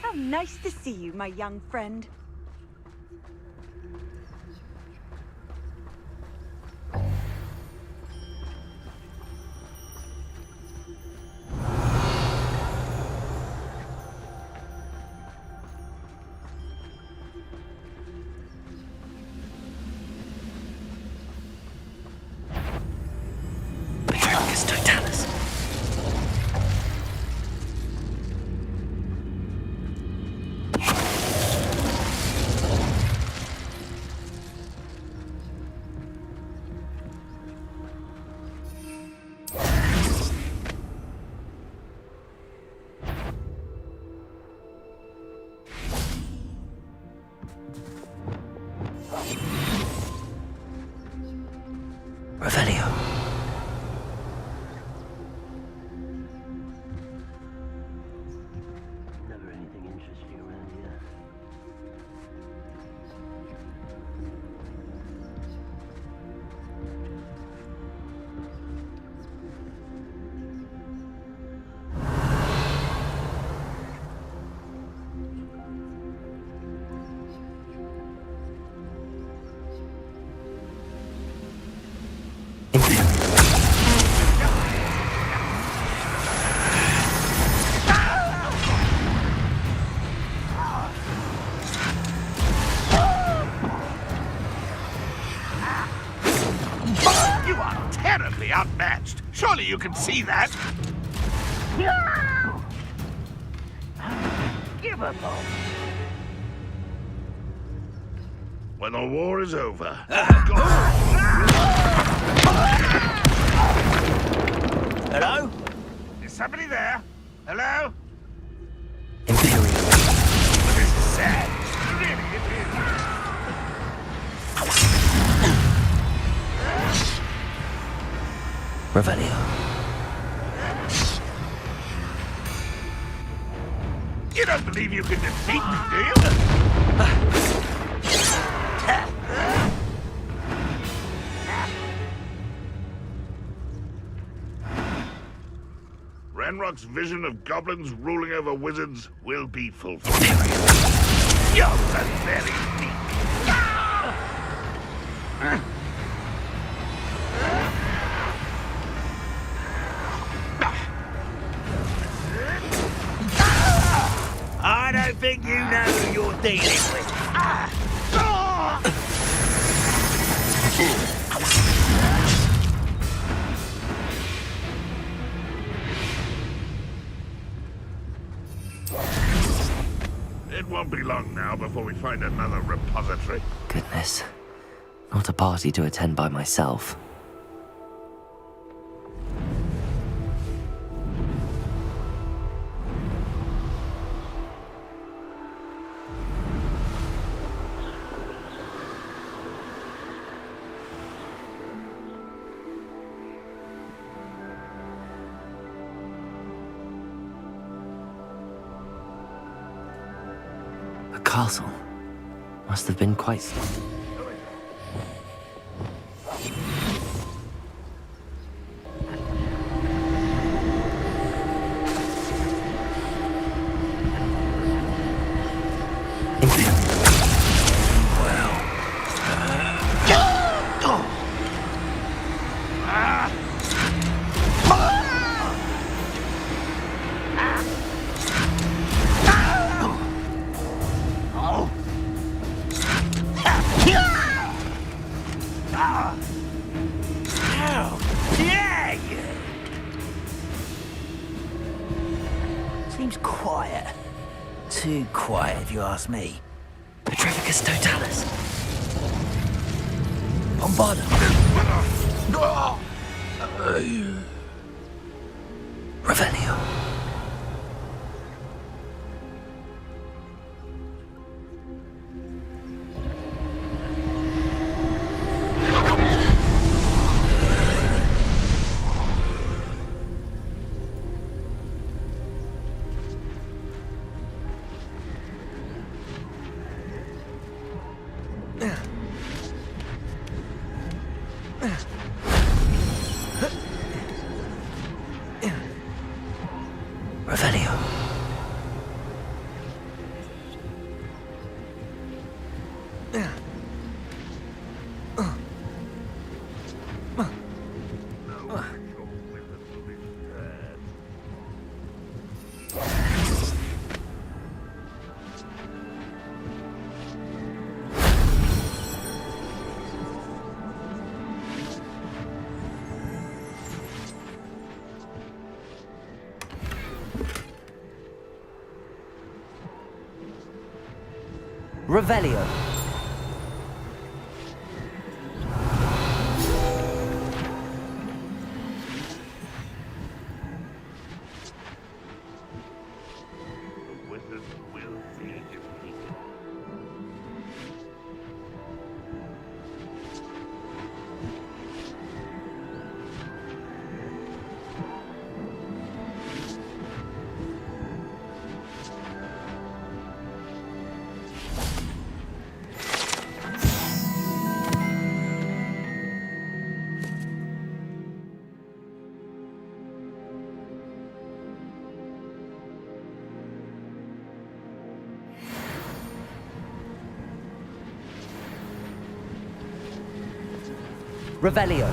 How nice to see you, my young friend. Petrificus totalis. Revelio. Never anything interesting around here. You are terribly outmatched. Surely you can see that. Give up. When the war is over. Hello? Is somebody there? Hello? Imperial. This is sad. Really, it is. Revelio. You don't believe you can defeat me, do you? Ranrock's vision of goblins ruling over wizards will be fulfilled. You're pathetic. I don't think you know who you're dealing with. It won't be long now before we find another repository. Goodness. Not a party to attend by myself. The castle must have been quite... Seems quiet. Too quiet, if you ask me. Petrificus totalis. Bombarda. Revelio. Revelio. Revelio. Wizards will be defeated. Revelio.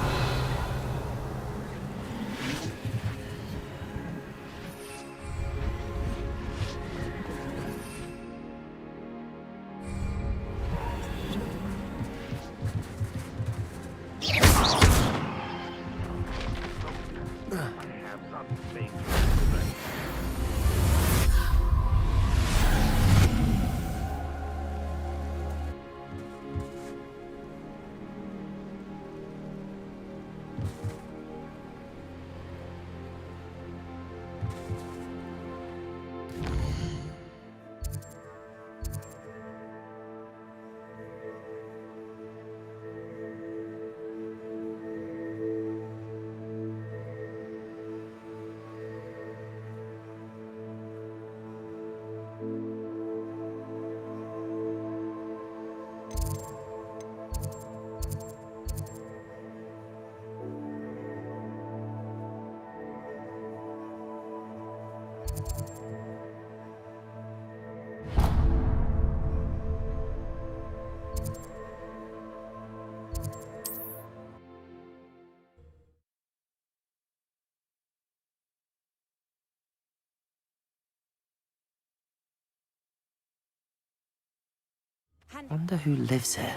Wonder who lives here.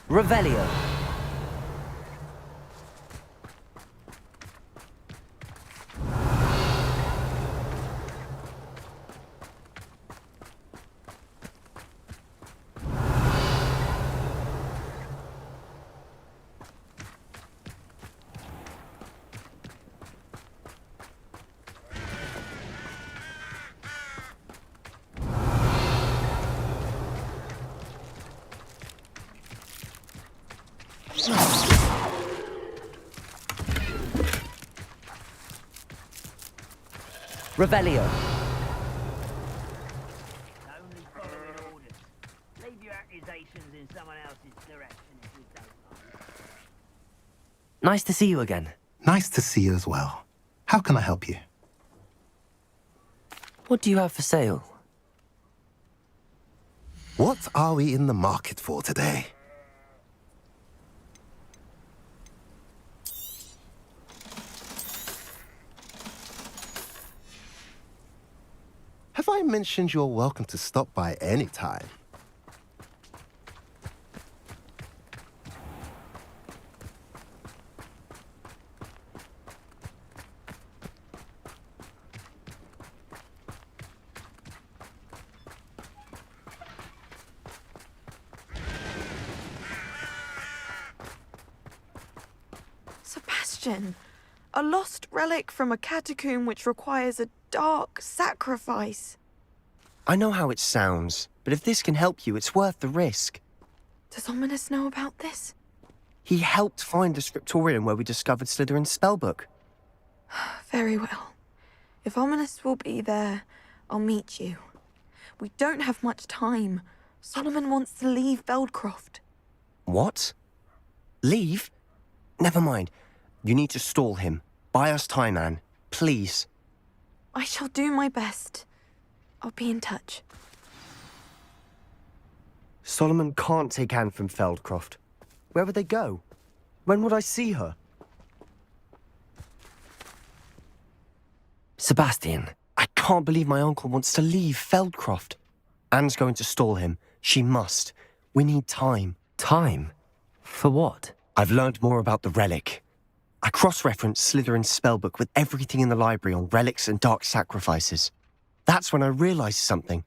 Revelio. Revelio. Only following orders. Leave your accusations in someone else's direction if you don't mind. Nice to see you again. Nice to see you as well. How can I help you? What do you have for sale? What are we in the market for today? Have I mentioned you're welcome to stop by any time? Sebastian, a lost relic from a catacomb which requires a dark sacrifice. I know how it sounds, but if this can help you, it's worth the risk. Does Ominous know about this? He helped find the scriptorium where we discovered Slytherin's spellbook. Very well. If Ominous will be there, I'll meet you. We don't have much time. Solomon wants to leave Feldcroft. What? Leave? Never mind. You need to stall him. Buy us time, Anne. Please. I shall do my best. I'll be in touch. Solomon can't take Anne from Feldcroft. Where would they go? When would I see her? Sebastian. I can't believe my uncle wants to leave Feldcroft. Anne's going to stall him. She must. We need time. Time? For what? I've learned more about the relic. I cross-referenced Slytherin's spellbook with everything in the library on relics and dark sacrifices. That's when I realized something.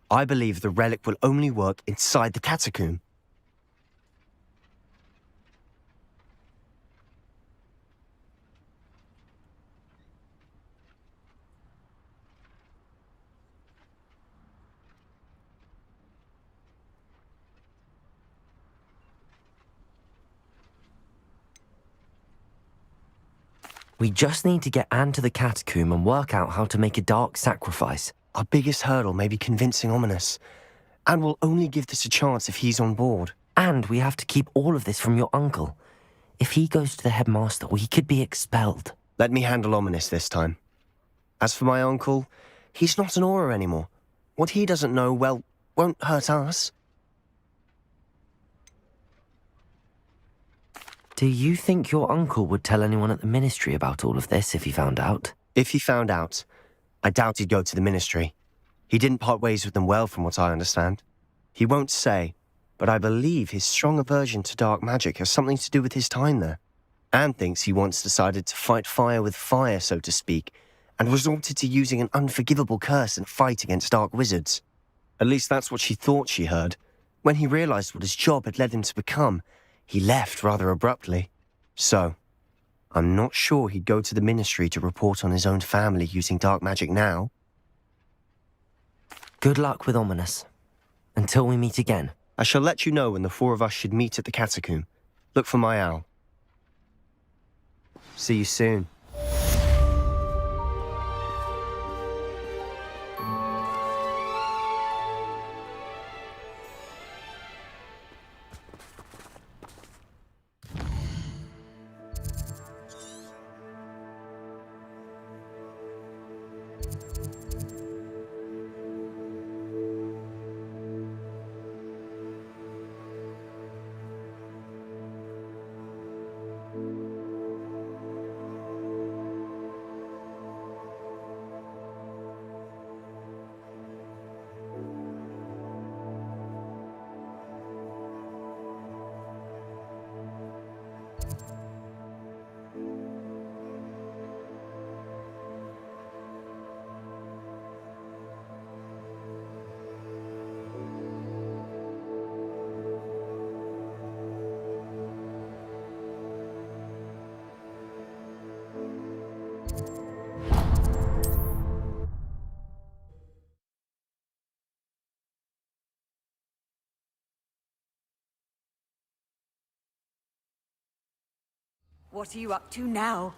I believe the relic will only work inside the catacomb. We just need to get Anne to the catacomb and work out how to make a dark sacrifice. Our biggest hurdle may be convincing Ominous. And we'll only give this a chance if he's on board. And we have to keep all of this from your uncle. If he goes to the headmaster, we could be expelled. Let me handle Ominous this time. As for my uncle, he's not an Auror anymore. What he doesn't know, well, won't hurt us. Do you think your uncle would tell anyone at the ministry about all of this if he found out? If he found out, I doubt he'd go to the ministry. He didn't part ways with them well, from what I understand. He won't say, but I believe his strong aversion to dark magic has something to do with his time there. Anne thinks he once decided to fight fire with fire, so to speak, and resorted to using an unforgivable curse in a fight against dark wizards. At least that's what she thought she heard. When he realized what his job had led him to become, he left rather abruptly. So, I'm not sure he'd go to the ministry to report on his own family using dark magic now. Good luck with Ominous. Until we meet again. I shall let you know when the four of us should meet at the catacomb. Look for my owl. See you soon. What are you up to now?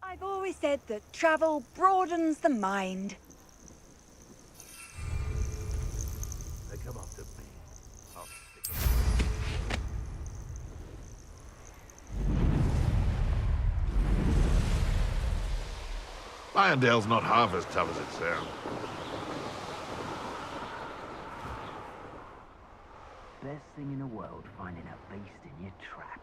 I've always said that travel broadens the mind. They come up to me. I'll stick 'em. Irondale's not half as tough as it sounds. Best thing in the world, finding a beast in your trap.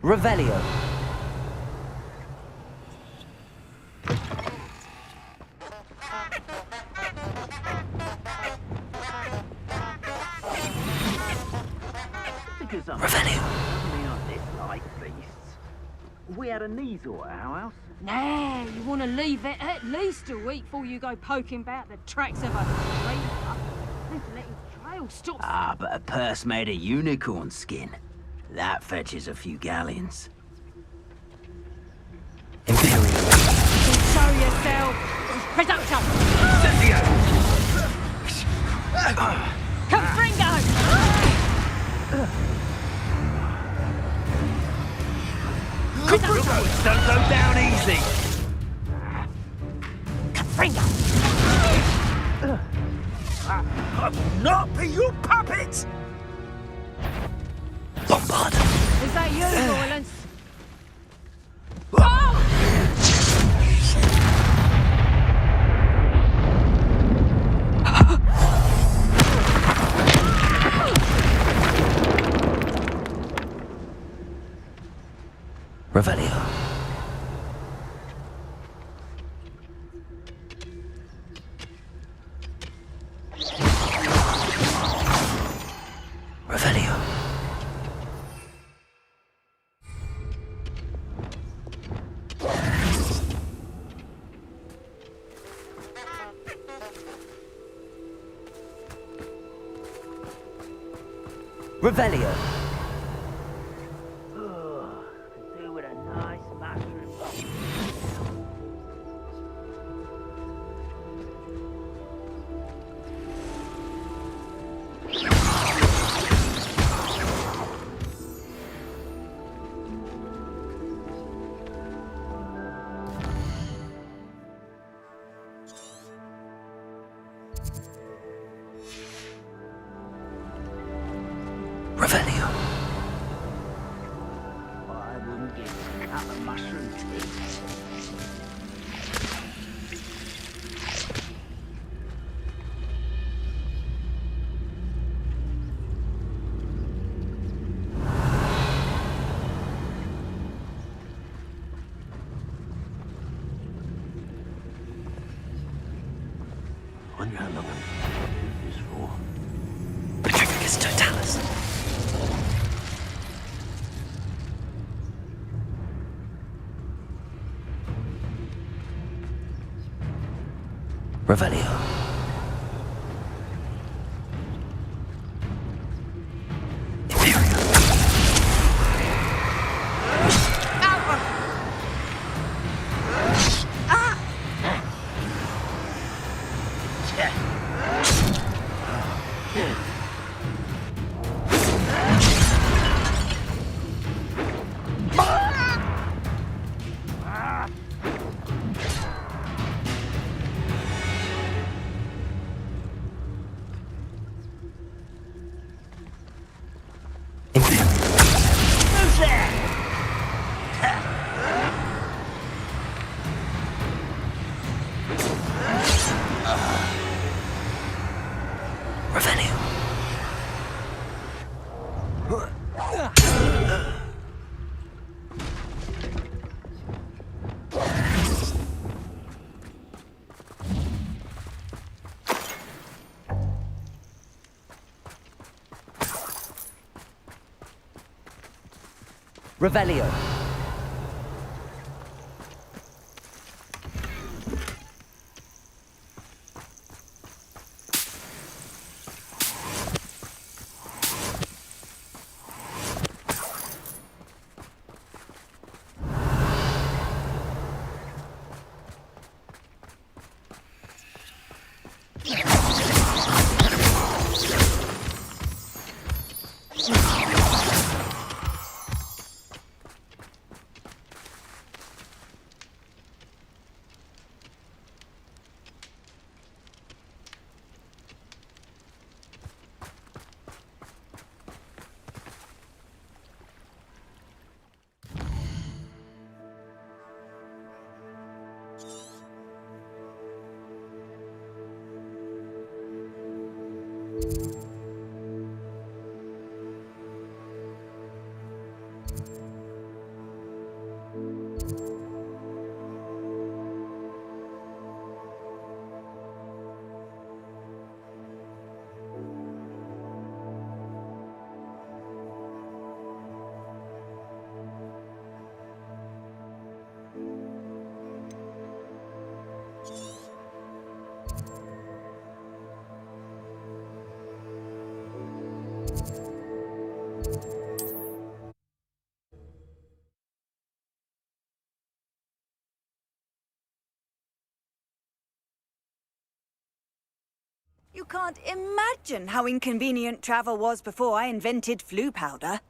Revelio. Because I'm Revelio. me on dislike beasts. We had a Neasel at our house. Nah, you want to leave it at least a week before you go poking about the tracks of a traitor. And to let his trail stop. Ah, but a purse made of unicorn skin. That fetches a few galleons. Show yourself. Presumption. Confringo. Don't go down easy. Confringo. I will not be your puppet. Lombard. Is that you, Roylance? Revelio. Revelio. Revelio. Do with a nice mushroom. Revelio. I wouldn't give a cup of mushroom tea. Wonder how long I'm this for. Petrificus totalis. Revelio. Revelio. You can't imagine how inconvenient travel was before I invented flu powder.